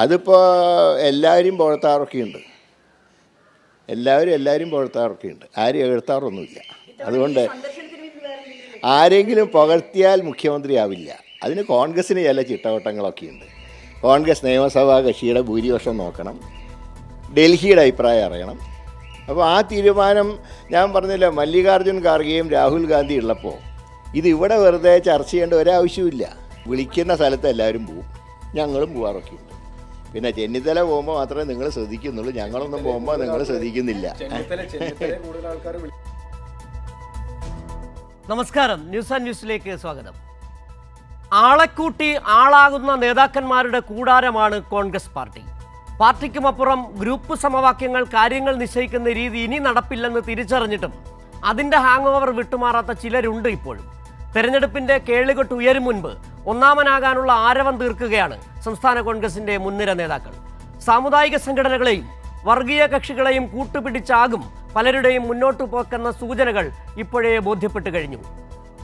അതിപ്പോൾ എല്ലാവരും പുഴത്താറൊക്കെയുണ്ട്. എല്ലാവരും പുഴത്താറൊക്കെയുണ്ട്. ആരും എഴുത്താറൊന്നുമില്ല. അതുകൊണ്ട് ആരെങ്കിലും പുകഴ്ത്തിയാൽ മുഖ്യമന്ത്രി ആവില്ല. അതിന് കോൺഗ്രസ്സിന് ചില ചിട്ടവട്ടങ്ങളൊക്കെയുണ്ട്. കോൺഗ്രസ് നിയമസഭാ കക്ഷിയുടെ ഭൂരിപക്ഷം നോക്കണം, ഡൽഹിയുടെ അഭിപ്രായം അറിയണം. അപ്പോൾ ആ തീരുമാനം ഞാൻ പറഞ്ഞില്ല, മല്ലികാർജ്ജുൻ ഖാർഗെയും രാഹുൽ ഗാന്ധി ഉള്ളപ്പോൾ ഇത് ഇവിടെ വെറുതെ ചർച്ച ചെയ്യേണ്ട ഒരാവശ്യമില്ല. വിളിക്കുന്ന സ്ഥലത്ത് എല്ലാവരും പോവും, ഞങ്ങളും പോവാറൊക്കെയുണ്ട്. പിന്നെ ചെന്നിത്തല പോകുമ്പോൾ മാത്രമേ നിങ്ങൾ ശ്രദ്ധിക്കുന്നുള്ളൂ, ഞങ്ങളൊന്നും പോകുമ്പോൾ നിങ്ങൾ ശ്രദ്ധിക്കുന്നില്ല. നമസ്കാരം, ന്യൂസ് ആൻഡ് ന്യൂസിലേക്ക് സ്വാഗതം. ആളെക്കൂട്ടി ആളാകുന്ന നേതാക്കന്മാരുടെ കൂടാരമാണ് കോൺഗ്രസ് പാർട്ടി. പാർട്ടിക്കുമപ്പുറം ഗ്രൂപ്പ് സമവാക്യങ്ങൾ കാര്യങ്ങൾ നിശ്ചയിക്കുന്ന രീതി ഇനി നടപ്പില്ലെന്ന് തിരിച്ചറിഞ്ഞിട്ടും അതിൻ്റെ ഹാങ് ഓവർ വിട്ടുമാറാത്ത ചിലരുണ്ട് ഇപ്പോഴും. തെരഞ്ഞെടുപ്പിന്റെ കേളുകെട്ട് ഉയരും മുൻപ് ഒന്നാമനാകാനുള്ള ആരവം തീർക്കുകയാണ് സംസ്ഥാന കോൺഗ്രസിന്റെ മുൻനിര നേതാക്കൾ. സാമുദായിക സംഘടനകളെയും വർഗീയ കക്ഷികളെയും കൂട്ടുപിടിച്ചാകും പലരുടെയും മുന്നോട്ടു പോക്കെന്ന സൂചനകൾ ഇപ്പോഴേ ബോധ്യപ്പെട്ടു കഴിഞ്ഞു.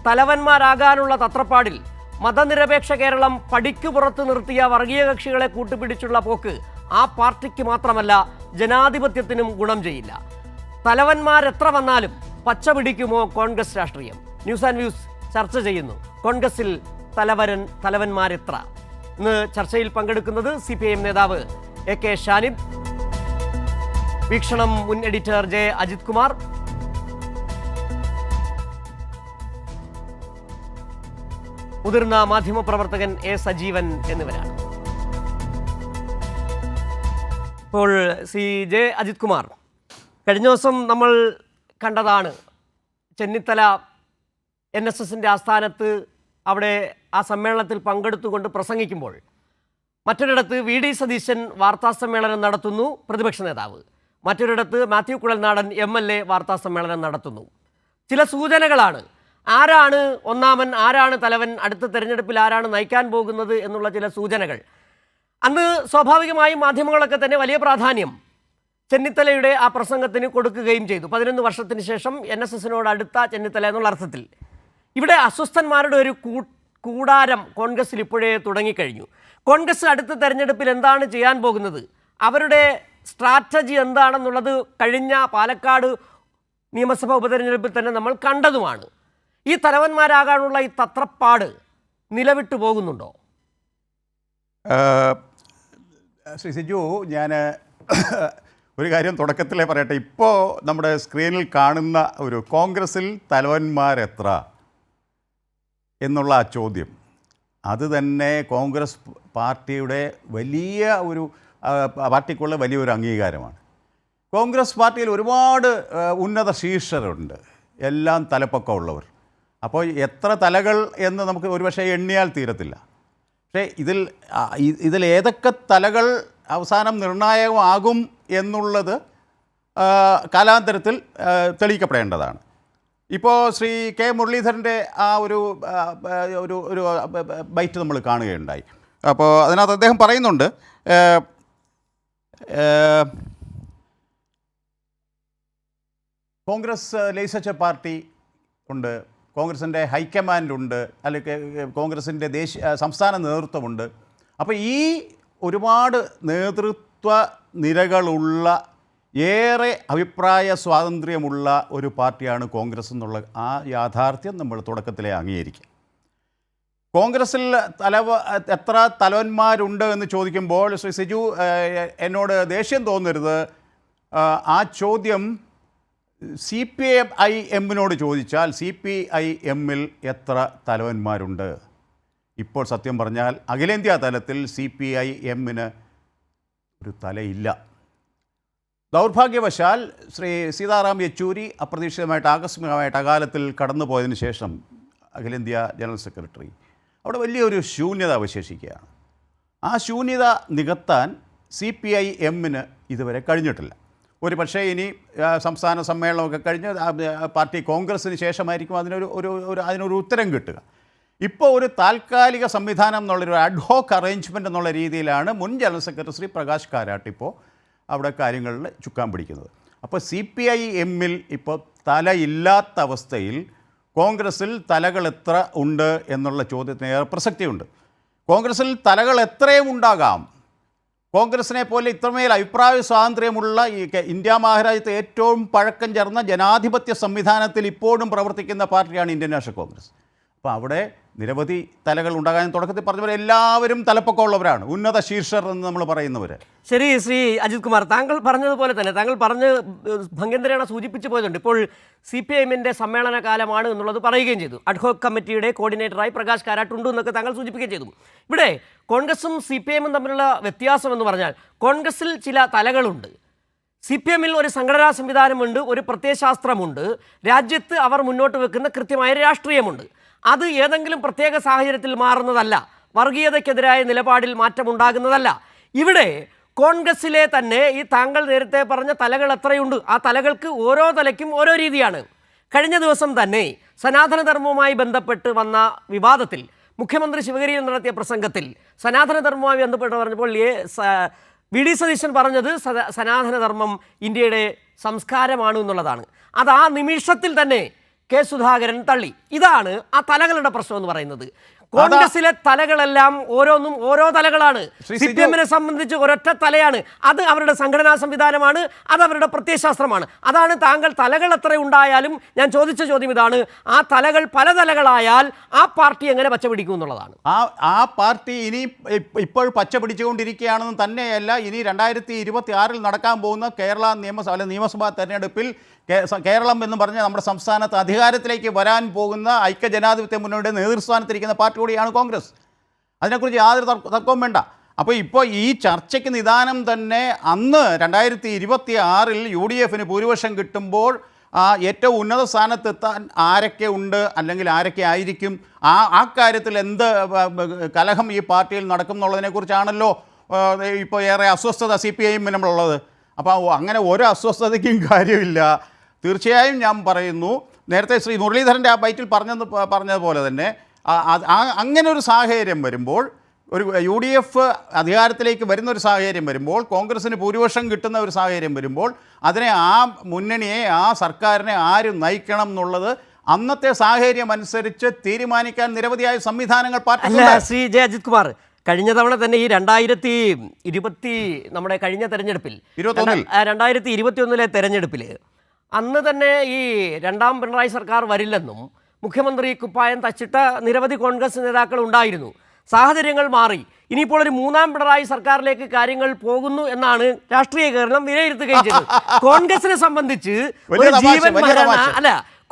തലവന്മാരാകാനുള്ള തത്രപ്പാടിൽ മതനിരപേക്ഷ കേരളം പടിക്കു പുറത്ത് നിർത്തിയ വർഗീയ കക്ഷികളെ കൂട്ടുപിടിച്ചുള്ള പോക്ക് ആ പാർട്ടിക്ക് മാത്രമല്ല ജനാധിപത്യത്തിനും ഗുണം ചെയ്യില്ല. തലവന്മാരെത്ര വന്നാലും പച്ച പിടിക്കുമോ കോൺഗ്രസ് രാഷ്ട്രീയം? ന്യൂസ് ആൻഡ് വ്യൂസ് ചർച്ച ചെയ്യുന്നു. കോൺഗ്രസിൽ തലവന്മാരെത്ര? ഇന്ന് ചർച്ചയിൽ പങ്കെടുക്കുന്നത് CPIM നേതാവ് AK ഷാനിബ്, വീക്ഷണം മുൻ എഡിറ്റർ J അജിത് കുമാർ, മുതിർന്ന മാധ്യമപ്രവർത്തകൻ A സജീവൻ എന്നിവരാണ്. ഇപ്പോൾ J അജിത് കുമാർ, കഴിഞ്ഞ ദിവസം നമ്മൾ കണ്ടതാണ് ചെന്നിത്തല NSSന്റെ ആസ്ഥാനത്ത് അവിടെ ആ സമ്മേളനത്തിൽ പങ്കെടുത്തുകൊണ്ട് പ്രസംഗിക്കുമ്പോൾ മറ്റൊരിടത്ത് VD സതീശൻ വാർത്താസമ്മേളനം നടത്തുന്നു, പ്രതിപക്ഷ നേതാവ്. മറ്റൊരിടത്ത് മാത്യു കുഴൽനാടൻ MLA വാർത്താസമ്മേളനം നടത്തുന്നു. ചില സൂചനകളാണ്. ആരാണ് ഒന്നാമൻ, ആരാണ് തലവൻ, അടുത്ത തെരഞ്ഞെടുപ്പിൽ ആരാണ് നയിക്കാൻ പോകുന്നത് എന്നുള്ള ചില സൂചനകൾ. അന്ന് സ്വാഭാവികമായും മാധ്യമങ്ങളൊക്കെ തന്നെ വലിയ പ്രാധാന്യം ചെന്നിത്തലയുടെ ആ പ്രസംഗത്തിന് കൊടുക്കുകയും ചെയ്തു. 11 വർഷത്തിന് ശേഷം NSSനോട് അടുത്ത ചെന്നിത്തല എന്നുള്ള അർത്ഥത്തിൽ. ഇവിടെ അസ്വസ്ഥന്മാരുടെ ഒരു കൂടാരം കോൺഗ്രസിൽ ഇപ്പോഴേ തുടങ്ങിക്കഴിഞ്ഞു. കോൺഗ്രസ് അടുത്ത തെരഞ്ഞെടുപ്പിൽ എന്താണ് ചെയ്യാൻ പോകുന്നത്, അവരുടെ സ്ട്രാറ്റജി എന്താണെന്നുള്ളത് കഴിഞ്ഞ പാലക്കാട് നിയമസഭാ ഉപതെരഞ്ഞെടുപ്പിൽ തന്നെ നമ്മൾ കണ്ടതുമാണ്. ഈ തലവന്മാരാകാനുള്ള ഈ തത്രപ്പാട് നിലവിട്ടു പോകുന്നുണ്ടോ? ശ്രീ സിജു, ഞാൻ ഒരു കാര്യം തുടക്കത്തിലേ പറയട്ടെ. ഇപ്പോൾ നമ്മുടെ സ്ക്രീനിൽ കാണുന്ന ഒരു കോൺഗ്രസിൽ തലവന്മാരെത്ര എന്നുള്ള ആ ചോദ്യം, അത് തന്നെ കോൺഗ്രസ് പാർട്ടിയുടെ പാർട്ടിക്കുള്ള വലിയൊരു അംഗീകാരമാണ്. കോൺഗ്രസ് പാർട്ടിയിൽ ഒരുപാട് ഉന്നത ശീർഷരുണ്ട്, എല്ലാം തലപ്പൊക്കമുള്ളവർ. അപ്പോൾ എത്ര തലകൾ എന്ന് നമുക്ക് ഒരുപക്ഷെ എണ്ണിയാൽ തീരത്തില്ല. പക്ഷേ ഇതിൽ ഏതൊക്കെ തലകൾ അവസാനം നിർണായകമാകും എന്നുള്ളത് കാലാന്തരത്തിൽ തെളിയിക്കപ്പെടേണ്ടതാണ്. ഇപ്പോൾ ശ്രീ K മുരളീധരൻ്റെ ആ ഒരു ബൈറ്റ് നമ്മൾ കാണുകയുണ്ടായി. അപ്പോൾ അതിനകത്ത് അദ്ദേഹം പറയുന്നുണ്ട്, കോൺഗ്രസ് ലെജിസ്ലേച്ചർ പാർട്ടി ഉണ്ട്, കോൺഗ്രസിൻ്റെ ഹൈക്കമാൻഡുണ്ട്, അല്ലെങ്കിൽ കോൺഗ്രസിൻ്റെ സംസ്ഥാന നേതൃത്വമുണ്ട്. അപ്പോൾ ഈ ഒരുപാട് നേതൃത്വ നിരകളുള്ള, ഏറെ അഭിപ്രായ സ്വാതന്ത്ര്യമുള്ള ഒരു പാർട്ടിയാണ് കോൺഗ്രസ് എന്നുള്ള ആ യാഥാർത്ഥ്യം നമ്മൾ തുടക്കത്തിലേ അംഗീകരിക്കുക. കോൺഗ്രസിൽ എത്ര തലവന്മാരുണ്ട് എന്ന് ചോദിക്കുമ്പോൾ ശ്രീ സിജു, എന്നോട് ദേഷ്യം തോന്നരുത്, ആ ചോദ്യം CPIMനോട് ചോദിച്ചാൽ CPIMൽ എത്ര തലവന്മാരുണ്ട്? ഇപ്പോൾ സത്യം പറഞ്ഞാൽ അഖിലേന്ത്യാ തലത്തിൽ CPIMന് ഒരു തലയില്ല. ദൗർഭാഗ്യവശാൽ ശ്രീ സീതാറാം യെച്ചൂരി അപ്രതീക്ഷിതമായിട്ട് ആകസ്മികമായിട്ട് അകാലത്തിൽ കടന്നു പോയതിന് ശേഷം അഖിലേന്ത്യാ ജനറൽ സെക്രട്ടറി അവിടെ വലിയൊരു ശൂന്യത അവശേഷിക്കുകയാണ്. ആ ശൂന്യത നികത്താൻ CPIMന് ഇതുവരെ കഴിഞ്ഞിട്ടില്ല. ഒരു പക്ഷേ ഇനി സംസ്ഥാന സമ്മേളനമൊക്കെ കഴിഞ്ഞ് പാർട്ടി കോൺഗ്രസ്സിന് ശേഷമായിരിക്കും അതിനൊരു ഉത്തരം കിട്ടുക. ഇപ്പോൾ ഒരു താൽക്കാലിക സംവിധാനം എന്നുള്ളൊരു അഡ്ഹോക്ക് അറേഞ്ച്മെൻറ്റ് എന്നുള്ള രീതിയിലാണ് മുൻ ജനറൽ സെക്രട്ടറി ശ്രീ പ്രകാശ് കാരാട്ട് ഇപ്പോൾ അവിടെ കാര്യങ്ങളിൽ ചുക്കാൻ പിടിക്കുന്നത്. അപ്പോൾ CPIMൽ ഇപ്പോൾ തലയില്ലാത്ത അവസ്ഥയിൽ കോൺഗ്രസിൽ തലകൾ എത്ര ഉണ്ട് എന്നുള്ള ചോദ്യത്തിന് ഏറെ പ്രസക്തിയുണ്ട്. കോൺഗ്രസിൽ തലകൾ എത്രയും ഉണ്ടാകാം, കോൺഗ്രസിനെ പോലെ ഇത്രമേൽ അഭിപ്രായ സ്വാതന്ത്ര്യമുള്ള ഈ ഇന്ത്യ മഹാരാജ്യത്തെ ഏറ്റവും പഴക്കം ചേർന്ന ജനാധിപത്യ സംവിധാനത്തിൽ ഇപ്പോഴും പ്രവർത്തിക്കുന്ന പാർട്ടിയാണ് ഇന്ത്യൻ നാഷണൽ കോൺഗ്രസ്. അപ്പോൾ അവിടെ നിരവധി തലകൾ ഉണ്ടാകാൻ തുടക്കത്തിൽ പറഞ്ഞ പോലെ എല്ലാവരും തലപ്പൊക്കമുള്ളവരാണ്, ഉന്നത ശീർഷർ എന്ന് നമ്മൾ പറയുന്നവർ. ശരി, ശ്രീ അജിത് കുമാർ, താങ്കൾ പറഞ്ഞതുപോലെ തന്നെ താങ്കൾ പറഞ്ഞ് ഭംഗ്യന്തരേണ സൂചിപ്പിച്ചു പോയതുണ്ട്. ഇപ്പോൾ CPIM-ന്റെ സമ്മേളന കാലമാണ് എന്നുള്ളത് പറയുകയും ചെയ്തു. അഡ്ഹോക് കമ്മിറ്റിയുടെ കോർഡിനേറ്ററായി പ്രകാശ് കാരാട്ടുണ്ട് എന്നൊക്കെ താങ്കൾ സൂചിപ്പിക്കുകയും ചെയ്തു. ഇവിടെ കോൺഗ്രസും CPIM-ഉം തമ്മിലുള്ള വ്യത്യാസം എന്ന് പറഞ്ഞാൽ കോൺഗ്രസിൽ ചില തലകളുണ്ട്, CPIM-ൽ ഒരു സംഘടനാ സംവിധാനമുണ്ട്, ഒരു പ്രത്യയശാസ്ത്രമുണ്ട്, രാജ്യത്ത് അവർ മുന്നോട്ട് വെക്കുന്ന കൃത്യമായ രാഷ്ട്രീയമുണ്ട്. അത് ഏതെങ്കിലും പ്രത്യേക സാഹചര്യത്തിൽ മാറുന്നതല്ല, വർഗീയതയ്ക്കെതിരായ നിലപാടിൽ മാറ്റമുണ്ടാകുന്നതല്ല. ഇവിടെ കോൺഗ്രസിലെ തന്നെ ഈ താങ്കൾ നേരത്തെ പറഞ്ഞ തലകൾ എത്രയുണ്ട്, ആ തലകൾക്ക് ഓരോ തലയ്ക്കും ഓരോ രീതിയാണ്. കഴിഞ്ഞ ദിവസം തന്നെ സനാതനധർമ്മവുമായി ബന്ധപ്പെട്ട് വന്ന വിവാദത്തിൽ മുഖ്യമന്ത്രി ശിവഗിരിയിൽ നടത്തിയ പ്രസംഗത്തിൽ സനാതനധർമ്മവുമായി ബന്ധപ്പെട്ട് പറഞ്ഞപ്പോൾ VD സതീശൻ പറഞ്ഞത് സനാതനധർമ്മം ഇന്ത്യയുടെ സംസ്കാരമാണ് എന്നുള്ളതാണ്. അത് ആ നിമിഷത്തിൽ തന്നെ കെ സുധാകരൻ തള്ളി. ഇതാണ് ആ തലകളുടെ പ്രശ്നം എന്ന് പറയുന്നത്. കോൺഗ്രസിലെ തലകളെല്ലാം ഓരോന്നും ഓരോ തലകളാണ്. CPM-നെ സംബന്ധിച്ച് ഒരൊറ്റ തലയാണ്, അത് അവരുടെ സംഘടനാ സംവിധാനമാണ്, അത് അവരുടെ പ്രത്യയശാസ്ത്രമാണ്. അതാണ് താങ്കൾ തലകൾ എത്ര ഉണ്ടായാലും ഞാൻ ചോദിച്ച ചോദ്യം ഇതാണ്, ആ തലകൾ പല തലകളായാൽ ആ പാർട്ടി എങ്ങനെ പച്ച പിടിക്കും എന്നുള്ളതാണ്. ആ പാർട്ടി ഇനി ഇപ്പോൾ പച്ച പിടിച്ചുകൊണ്ടിരിക്കുകയാണെന്ന് തന്നെയല്ല, ഇനി 2026 നടക്കാൻ പോകുന്ന കേരള നിയമസഭാ തെരഞ്ഞെടുപ്പിൽ കേരളം എന്ന് പറഞ്ഞാൽ നമ്മുടെ സംസ്ഥാനത്ത് അധികാരത്തിലേക്ക് വരാൻ പോകുന്ന ഐക്യജനാധിപത്യ മുന്നണിയുടെ നേതൃസ്ഥാനത്തിരിക്കുന്ന പാർട്ടി കൂടിയാണ് കോൺഗ്രസ്. അതിനെക്കുറിച്ച് യാതൊരു തർക്കവും വേണ്ട. അപ്പോൾ ഇപ്പോൾ ഈ ചർച്ചയ്ക്ക് നിദാനം തന്നെ അന്ന് 2026 UDF-ന് ഭൂരിപക്ഷം കിട്ടുമ്പോൾ ഏറ്റവും ഉന്നത സ്ഥാനത്തെത്താൻ ആരൊക്കെ ഉണ്ട്, അല്ലെങ്കിൽ ആരൊക്കെ ആയിരിക്കും, ആ കാര്യത്തിൽ എന്ത് കലഹം ഈ പാർട്ടിയിൽ നടക്കും എന്നുള്ളതിനെക്കുറിച്ചാണല്ലോ ഇപ്പോൾ ഏറെ അസ്വസ്ഥത CPIM-നുള്ളത്. അപ്പോൾ അങ്ങനെ ഒരു അസ്വസ്ഥതയ്ക്കും കാര്യമില്ല. തീർച്ചയായും ഞാൻ പറയുന്നു, നേരത്തെ ശ്രീ മുരളീധരൻ്റെ ആ ബൈറ്റിൽ പറഞ്ഞതുപോലെ തന്നെ അങ്ങനെ ഒരു സാഹചര്യം വരുമ്പോൾ, ഒരു UDF അധികാരത്തിലേക്ക് വരുന്നൊരു സാഹചര്യം വരുമ്പോൾ, കോൺഗ്രസ്സിന് ഭൂരിപക്ഷം കിട്ടുന്ന ഒരു സാഹചര്യം വരുമ്പോൾ, അതിനെ ആ മുന്നണിയെ, ആ സർക്കാരിനെ ആര് നയിക്കണം എന്നുള്ളത് അന്നത്തെ സാഹചര്യം അനുസരിച്ച് തീരുമാനിക്കാൻ നിരവധിയായ സംവിധാനങ്ങൾ പാർട്ടി. ശ്രീ ജെ അജിത് കുമാർ, കഴിഞ്ഞ തവണ തന്നെ ഈ 2020 നമ്മുടെ കഴിഞ്ഞ തെരഞ്ഞെടുപ്പിൽ 2021 തെരഞ്ഞെടുപ്പിൽ അന്ന് തന്നെ ഈ രണ്ടാം പിണറായി സർക്കാർ വരില്ലെന്നും മുഖ്യമന്ത്രി കുപ്പായം തച്ചിട്ട നിരവധി കോൺഗ്രസ് നേതാക്കൾ ഉണ്ടായിരുന്നു. സാഹചര്യങ്ങൾ മാറി, ഇനിയിപ്പോൾ ഒരു മൂന്നാം പിണറായി സർക്കാരിലേക്ക് കാര്യങ്ങൾ പോകുന്നു എന്നാണ് രാഷ്ട്രീയ കേരളം വിലയിരുത്തുകയും ചെയ്തത്. കോൺഗ്രസിനെ സംബന്ധിച്ച്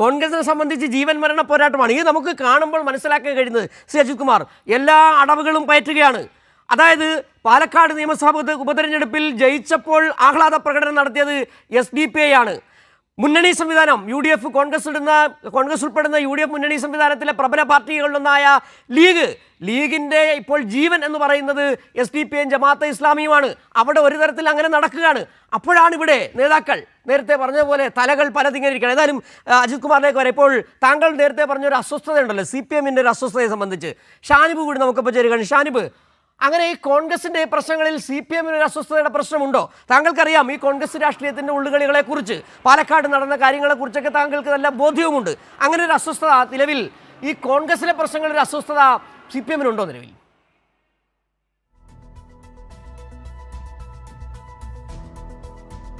കോൺഗ്രസിനെ സംബന്ധിച്ച് ജീവൻ മരണ പോരാട്ടമാണ്. ഇത് നമുക്ക് കാണുമ്പോൾ മനസ്സിലാക്കാൻ കഴിയുന്നത്, ശ്രീ അജിത് കുമാർ, എല്ലാ അടവുകളും പയറ്റുകയാണ്. അതായത് പാലക്കാട് നിയമസഭാ ഉപതെരഞ്ഞെടുപ്പിൽ ജയിച്ചപ്പോൾ ആഹ്ലാദ പ്രകടനം നടത്തിയത് SDPI ആണ്. മുന്നണി സംവിധാനം UDF, കോൺഗ്രസ് ഉൾപ്പെടുന്ന UDF മുന്നണി സംവിധാനത്തിലെ പ്രബല പാർട്ടികളിലൊന്നായ ലീഗിൻ്റെ ഇപ്പോൾ ജീവൻ എന്ന് പറയുന്നത് SDPI ജമാഅത്തെ ഇസ്ലാമിയുമാണ്. അവിടെ ഒരു തരത്തിൽ അങ്ങനെ നടക്കുകയാണ്. അപ്പോഴാണ് ഇവിടെ നേതാക്കൾ നേരത്തെ പറഞ്ഞതുപോലെ തലകൾ പലതിങ്ങനെയിരിക്കണം. ഏതായാലും അജിത് കുമാറിലേക്ക് വരെ, ഇപ്പോൾ താങ്കൾ നേരത്തെ പറഞ്ഞൊരു അസ്വസ്ഥത ഉണ്ടല്ലോ CPM-ന്റെ ഒരു അസ്വസ്ഥതയെ സംബന്ധിച്ച്, ഷാനിബ് കൂടി നമുക്കിപ്പോൾ ചേരുകയാണ്. ഷാനിബ്, അങ്ങനെ ഈ കോൺഗ്രസിൻ്റെ പ്രശ്നങ്ങളിൽ CPM-ന് ഒരു അസ്വസ്ഥതയുടെ പ്രശ്നമുണ്ടോ? താങ്കൾക്കറിയാം ഈ കോൺഗ്രസ് രാഷ്ട്രീയത്തിൻ്റെ ഉള്ളുകളികളെക്കുറിച്ച്, പാലക്കാട് നടന്ന കാര്യങ്ങളെക്കുറിച്ചൊക്കെ താങ്കൾക്ക് നല്ല ബോധ്യവുമുണ്ട്. അങ്ങനെ ഒരു അസ്വസ്ഥത നിലവിൽ ഈ കോൺഗ്രസിലെ പ്രശ്നങ്ങളിൽ ഒരു അസ്വസ്ഥത CPM-നുണ്ടോ നിലവിൽ?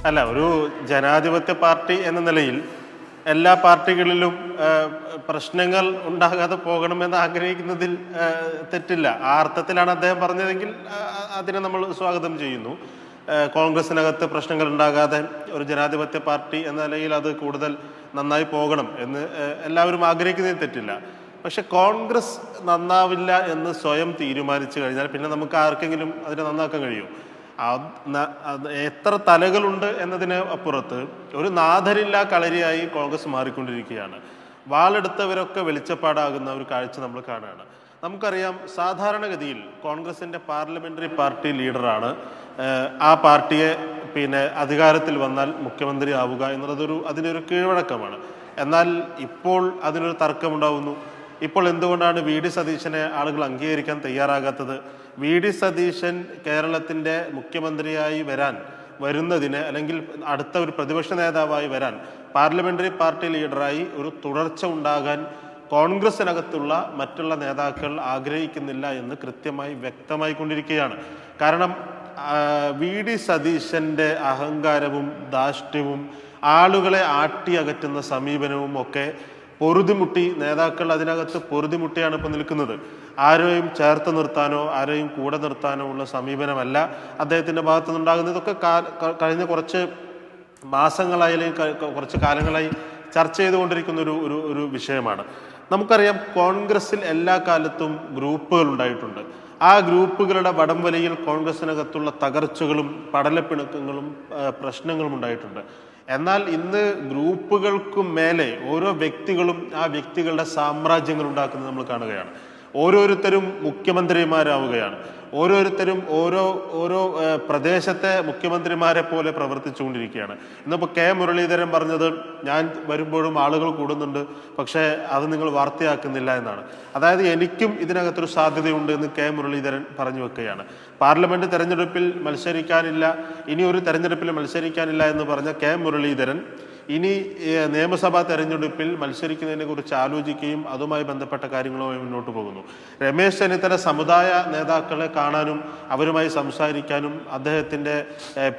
അല്ല, ഒരു ജനാധിപത്യ പാർട്ടി എന്ന നിലയിൽ എല്ലാ പാർട്ടികളിലും പ്രശ്നങ്ങൾ ഉണ്ടാകാതെ പോകണമെന്ന് ആഗ്രഹിക്കുന്നതിൽ തെറ്റില്ല. ആ അർത്ഥത്തിലാണ് അദ്ദേഹം പറഞ്ഞതെങ്കിൽ അതിനെ നമ്മൾ സ്വാഗതം ചെയ്യുന്നു. കോൺഗ്രസിനകത്ത് പ്രശ്നങ്ങൾ ഉണ്ടാകാതെ ഒരു ജനാധിപത്യ പാർട്ടി എന്ന നിലയിൽ അത് കൂടുതൽ നന്നായി പോകണം എന്ന് എല്ലാവരും ആഗ്രഹിക്കുന്നതിൽ തെറ്റില്ല. പക്ഷെ കോൺഗ്രസ് നന്നാവില്ല എന്ന് സ്വയം തീരുമാനിച്ചു കഴിഞ്ഞാൽ പിന്നെ നമുക്ക് ആർക്കെങ്കിലും അതിനെ നന്നാക്കാൻ കഴിയും? എത്ര തലകളുണ്ട് എന്നതിന് അപ്പുറത്ത് ഒരു നാഥരില്ലാ കളരിയായി കോൺഗ്രസ് മാറിക്കൊണ്ടിരിക്കുകയാണ്. വാളെടുത്തവരൊക്കെ വെളിച്ചപ്പാടാകുന്ന ഒരു കാഴ്ച നമ്മൾ കാണുകയാണ്. നമുക്കറിയാം, സാധാരണഗതിയിൽ കോൺഗ്രസിൻ്റെ പാർലമെൻ്ററി പാർട്ടി ലീഡറാണ് ആ പാർട്ടിയെ അധികാരത്തിൽ വന്നാൽ മുഖ്യമന്ത്രി ആവുക എന്നുള്ളത് അതിനൊരു കീഴ്വഴക്കമാണ്. എന്നാൽ ഇപ്പോൾ അതിനൊരു തർക്കമുണ്ടാവുന്നു. ഇപ്പോൾ എന്തുകൊണ്ടാണ് VD സതീശനെ ആളുകൾ അംഗീകരിക്കാൻ തയ്യാറാകാത്തത്? VD സതീശൻ കേരളത്തിൻ്റെ മുഖ്യമന്ത്രിയായി വരുന്നതിന്, അല്ലെങ്കിൽ അടുത്ത ഒരു പ്രതിപക്ഷ നേതാവായി വരാൻ, പാർലമെൻ്ററി പാർട്ടി ലീഡറായി ഒരു തുടർച്ച ഉണ്ടാകാൻ കോൺഗ്രസിനകത്തുള്ള മറ്റുള്ള നേതാക്കൾ ആഗ്രഹിക്കുന്നില്ല എന്ന് കൃത്യമായി വ്യക്തമായിക്കൊണ്ടിരിക്കുകയാണ്. കാരണം വി ഡി സതീശൻ്റെ അഹങ്കാരവും ധാർഷ്ട്യവും ആളുകളെ അകറ്റുന്ന സമീപനവും ഒക്കെ പൊറുതിമുട്ടി നേതാക്കൾ അതിനകത്ത് പൊറുതിമുട്ടിയാണ് ഇപ്പോൾ നിൽക്കുന്നത്. ആരെയും ചേർത്ത് നിർത്താനോ ആരെയും കൂടെ നിർത്താനോ ഉള്ള സമീപനമല്ല അദ്ദേഹത്തിൻ്റെ ഭാഗത്തു നിന്നുണ്ടാകുന്നത്. ഇതൊക്കെ കഴിഞ്ഞ കുറച്ച് മാസങ്ങളായി അല്ലെങ്കിൽ കുറച്ച് കാലങ്ങളായി ചർച്ച ചെയ്തുകൊണ്ടിരിക്കുന്ന ഒരു വിഷയമാണ്. നമുക്കറിയാം, കോൺഗ്രസിൽ എല്ലാ കാലത്തും ഗ്രൂപ്പുകൾ ഉണ്ടായിട്ടുണ്ട്. ആ ഗ്രൂപ്പുകളുടെ വടംവലിയിൽ കോൺഗ്രസിനകത്തുള്ള തകർച്ചകളും പടലപ്പിണക്കങ്ങളും പ്രശ്നങ്ങളും ഉണ്ടായിട്ടുണ്ട്. എന്നാൽ ഇന്ന് ഗ്രൂപ്പുകൾക്കും മേലെ ഓരോ വ്യക്തികളും ആ വ്യക്തികളുടെ സാമ്രാജ്യങ്ങൾ ഉണ്ടാക്കുന്നത് നമ്മൾ കാണുകയാണ്. ഓരോരുത്തരും മുഖ്യമന്ത്രിമാരാവുകയാണ്. ഓരോരുത്തരും ഓരോ പ്രദേശത്തെ മുഖ്യമന്ത്രിമാരെ പോലെ പ്രവർത്തിച്ചുകൊണ്ടിരിക്കുകയാണ്. ഇന്നിപ്പോൾ കെ മുരളീധരൻ പറഞ്ഞത്, ഞാൻ വരുമ്പോഴും ആളുകൾ കൂടുന്നുണ്ട്, പക്ഷേ അത് നിങ്ങൾ വാർത്തയാക്കുന്നില്ല എന്നാണ്. അതായത് എനിക്കും ഇതിനകത്തൊരു സാധ്യതയുണ്ട് എന്ന് കെ മുരളീധരൻ പറഞ്ഞു വെക്കുകയാണ്. പാർലമെന്റ് തെരഞ്ഞെടുപ്പിൽ മത്സരിക്കാനില്ല, ഇനി ഒരു തെരഞ്ഞെടുപ്പിൽ മത്സരിക്കാനില്ല എന്ന് പറഞ്ഞ കെ മുരളീധരൻ ഇനി നിയമസഭാ തെരഞ്ഞെടുപ്പിൽ മത്സരിക്കുന്നതിനെ കുറിച്ച് ആലോചിക്കുകയും അതുമായി ബന്ധപ്പെട്ട കാര്യങ്ങളുമായി മുന്നോട്ട് പോകുന്നു. രമേശ് ചെന്നിത്തല സമുദായ നേതാക്കളെ കാണാനും അവരുമായി സംസാരിക്കാനും അദ്ദേഹത്തിൻ്റെ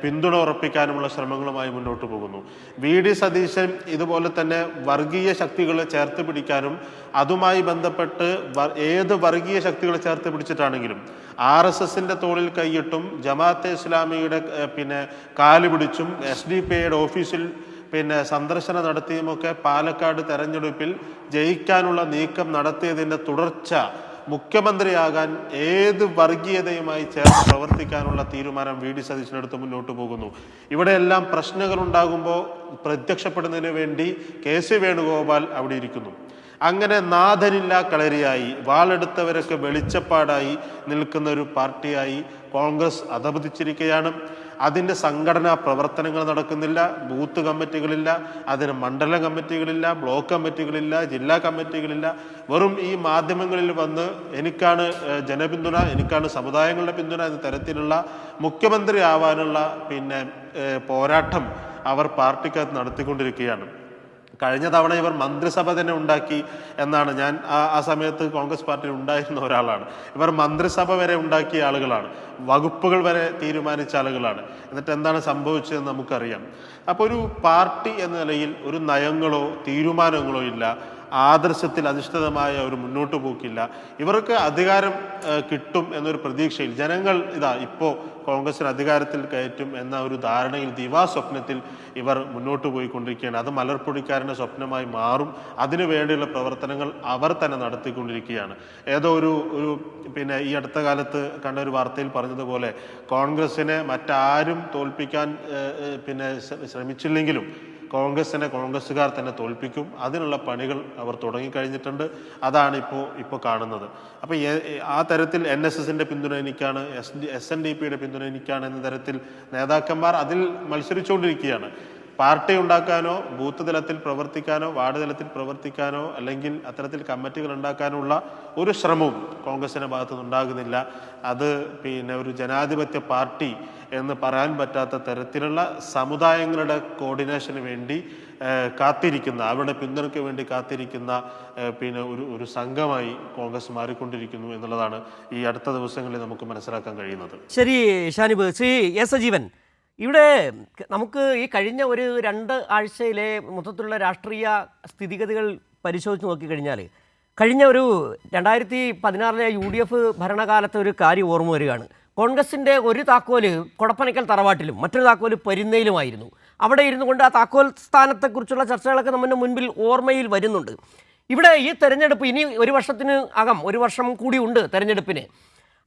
പിന്തുണ ഉറപ്പിക്കാനുമുള്ള ശ്രമങ്ങളുമായി മുന്നോട്ട് പോകുന്നു. വി ഡി സതീശൻ ഇതുപോലെ തന്നെ വർഗീയ ശക്തികളെ ചേർത്ത് പിടിക്കാനും അതുമായി ബന്ധപ്പെട്ട് ഏത് വർഗീയ ശക്തികളെ ചേർത്ത് പിടിച്ചിട്ടാണെങ്കിലും RSSന്റെ തോളിൽ കൈയിട്ടും ജമാഅത്തെ ഇസ്ലാമിയുടെ കാല് പിടിച്ചും SDPIയുടെ ഓഫീസിൽ സന്ദർശനം നടത്തിയുമൊക്കെ പാലക്കാട് തെരഞ്ഞെടുപ്പിൽ ജയിക്കാനുള്ള നീക്കം നടത്തിയതിൻ്റെ തുടർച്ച മുഖ്യമന്ത്രിയാകാൻ ഏത് വർഗീയതയുമായി ചേർന്ന് പ്രവർത്തിക്കാനുള്ള തീരുമാനം വി ഡി സതീശനെടുത്ത് മുന്നോട്ട് പോകുന്നു. ഇവിടെയെല്ലാം പ്രശ്നങ്ങൾ ഉണ്ടാകുമ്പോൾ പ്രത്യക്ഷപ്പെടുന്നതിന് വേണ്ടി KC വേണുഗോപാൽ അവിടെ ഇരിക്കുന്നു. അങ്ങനെ നാഥനില്ല കളരിയായി വാളെടുത്തവരൊക്കെ വെളിച്ചപ്പാടായി നിൽക്കുന്ന ഒരു പാർട്ടിയായി കോൺഗ്രസ് അധപതിച്ചിരിക്കുകയാണ്. അതിൻ്റെ സംഘടനാ പ്രവർത്തനങ്ങൾ നടക്കുന്നില്ല. ബൂത്ത് കമ്മിറ്റികളില്ല, അതിന് മണ്ഡലം കമ്മിറ്റികളില്ല, ബ്ലോക്ക് കമ്മിറ്റികളില്ല, ജില്ലാ കമ്മിറ്റികളില്ല. വെറും ഈ മാധ്യമങ്ങളിൽ വന്ന് എനിക്കാണ് ജനപിന്തുണ, എനിക്കാണ് സമുദായങ്ങളുടെ പിന്തുണ എന്ന തരത്തിലുള്ള മുഖ്യമന്ത്രി ആവാനുള്ള പോരാട്ടം അവർ പാർട്ടിക്കകത്ത് നടത്തിക്കൊണ്ടിരിക്കുകയാണ്. കഴിഞ്ഞ തവണ ഇവർ മന്ത്രിസഭ തന്നെ ഉണ്ടാക്കി എന്നാണ്. ഞാൻ ആ സമയത്ത് കോൺഗ്രസ് പാർട്ടിയിൽ ഉണ്ടായിരുന്ന ഒരാളാണ്. ഇവർ മന്ത്രിസഭ വരെ ഉണ്ടാക്കിയ ആളുകളാണ്, വകുപ്പുകൾ വരെ തീരുമാനിച്ച ആളുകളാണ്. എന്നിട്ട് എന്താണ് സംഭവിച്ചതെന്ന് നമുക്കറിയാം. അപ്പോൾ ഒരു പാർട്ടി എന്ന നിലയിൽ ഒരു നയങ്ങളോ തീരുമാനങ്ങളോ ഇല്ല, ആദർശത്തിൽ അധിഷ്ഠിതമായ ഒരു മുന്നോട്ട് പോക്കില്ല. ഇവർക്ക് അധികാരം കിട്ടും എന്നൊരു പ്രതീക്ഷയിൽ ജനങ്ങൾ ഇപ്പോൾ കോൺഗ്രസിന് അധികാരത്തിൽ കയറ്റും എന്ന ഒരു ധാരണയിൽ ദിവാസ്വപ്നത്തിൽ ഇവർ മുന്നോട്ട് പോയിക്കൊണ്ടിരിക്കുകയാണ്. അത് മലർപ്പൊടിക്കാരൻ്റെ സ്വപ്നമായി മാറും. അതിനു വേണ്ടിയുള്ള പ്രവർത്തനങ്ങൾ അവർ തന്നെ നടത്തിക്കൊണ്ടിരിക്കുകയാണ്. ഏതോ ഒരു ഈ അടുത്ത കാലത്ത് കണ്ട ഒരു വാർത്തയിൽ പറഞ്ഞതുപോലെ കോൺഗ്രസിനെ മറ്റാരും തോൽപ്പിക്കാൻ ശ്രമിച്ചില്ലെങ്കിലും കോൺഗ്രസിനെ കോൺഗ്രസ്സുകാർ തന്നെ തോൽപ്പിക്കും. അതിനുള്ള പണികൾ അവർ തുടങ്ങിക്കഴിഞ്ഞിട്ടുണ്ട്. അതാണ് ഇപ്പോൾ കാണുന്നത്. അപ്പോൾ ആ തരത്തിൽ NSSന്റെ പിന്തുണ എനിക്കാണ്, SNDPയുടെ പിന്തുണ എനിക്കാണ് എന്ന തരത്തിൽ നേതാക്കന്മാർ അതിൽ മത്സരിച്ചുകൊണ്ടിരിക്കുകയാണ്. പാർട്ടി ഉണ്ടാക്കാനോ ബൂത്ത് തലത്തിൽ പ്രവർത്തിക്കാനോ വാർഡ് തലത്തിൽ പ്രവർത്തിക്കാനോ അല്ലെങ്കിൽ അത്തരത്തിൽ കമ്മിറ്റികൾ ഉണ്ടാക്കാനുള്ള ഒരു ശ്രമവും കോൺഗ്രസിൻ്റെ ഭാഗത്തുനിന്ന് ഉണ്ടാകുന്നില്ല. അത് ഒരു ജനാധിപത്യ പാർട്ടി എന്ന് പറയാൻ പറ്റാത്ത തരത്തിലുള്ള സമുദായങ്ങളുടെ കോർഡിനേഷന് വേണ്ടി കാത്തിരിക്കുന്ന, അവരുടെ പിന്തുണയ്ക്ക് വേണ്ടി കാത്തിരിക്കുന്ന ഒരു സംഘമായി കോൺഗ്രസ് മാറിക്കൊണ്ടിരിക്കുന്നു എന്നുള്ളതാണ് ഈ അടുത്ത ദിവസങ്ങളിൽ നമുക്ക് മനസ്സിലാക്കാൻ കഴിയുന്നത്. ശരി ഷാനിബ്. ശ്രീ എസ് സജീവൻ, ഇവിടെ നമുക്ക് ഈ കഴിഞ്ഞ ഒരു 2 ആഴ്ചയിലെ മൊത്തത്തിലുള്ള രാഷ്ട്രീയ സ്ഥിതിഗതികൾ പരിശോധിച്ച് നോക്കിക്കഴിഞ്ഞാൽ കഴിഞ്ഞ ഒരു 2016 UDF ഭരണകാലത്തെ ഒരു കാര്യം ഓർമ്മ വരികയാണ്. കോൺഗ്രസിൻ്റെ ഒരു താക്കോല് കൊടപ്പനയ്ക്കൽ തറവാട്ടിലും മറ്റൊരു താക്കോല് പരുന്നയിലുമായിരുന്നു. അവിടെ ഇരുന്നു കൊണ്ട് ആ താക്കോൽ സ്ഥാനത്തെക്കുറിച്ചുള്ള ചർച്ചകളൊക്കെ നമ്മുടെ മുൻപിൽ ഓർമ്മയിൽ വരുന്നുണ്ട്. ഇവിടെ ഈ തെരഞ്ഞെടുപ്പ് ഇനി ഒരു വർഷം കൂടി ഉണ്ട് തെരഞ്ഞെടുപ്പിന്.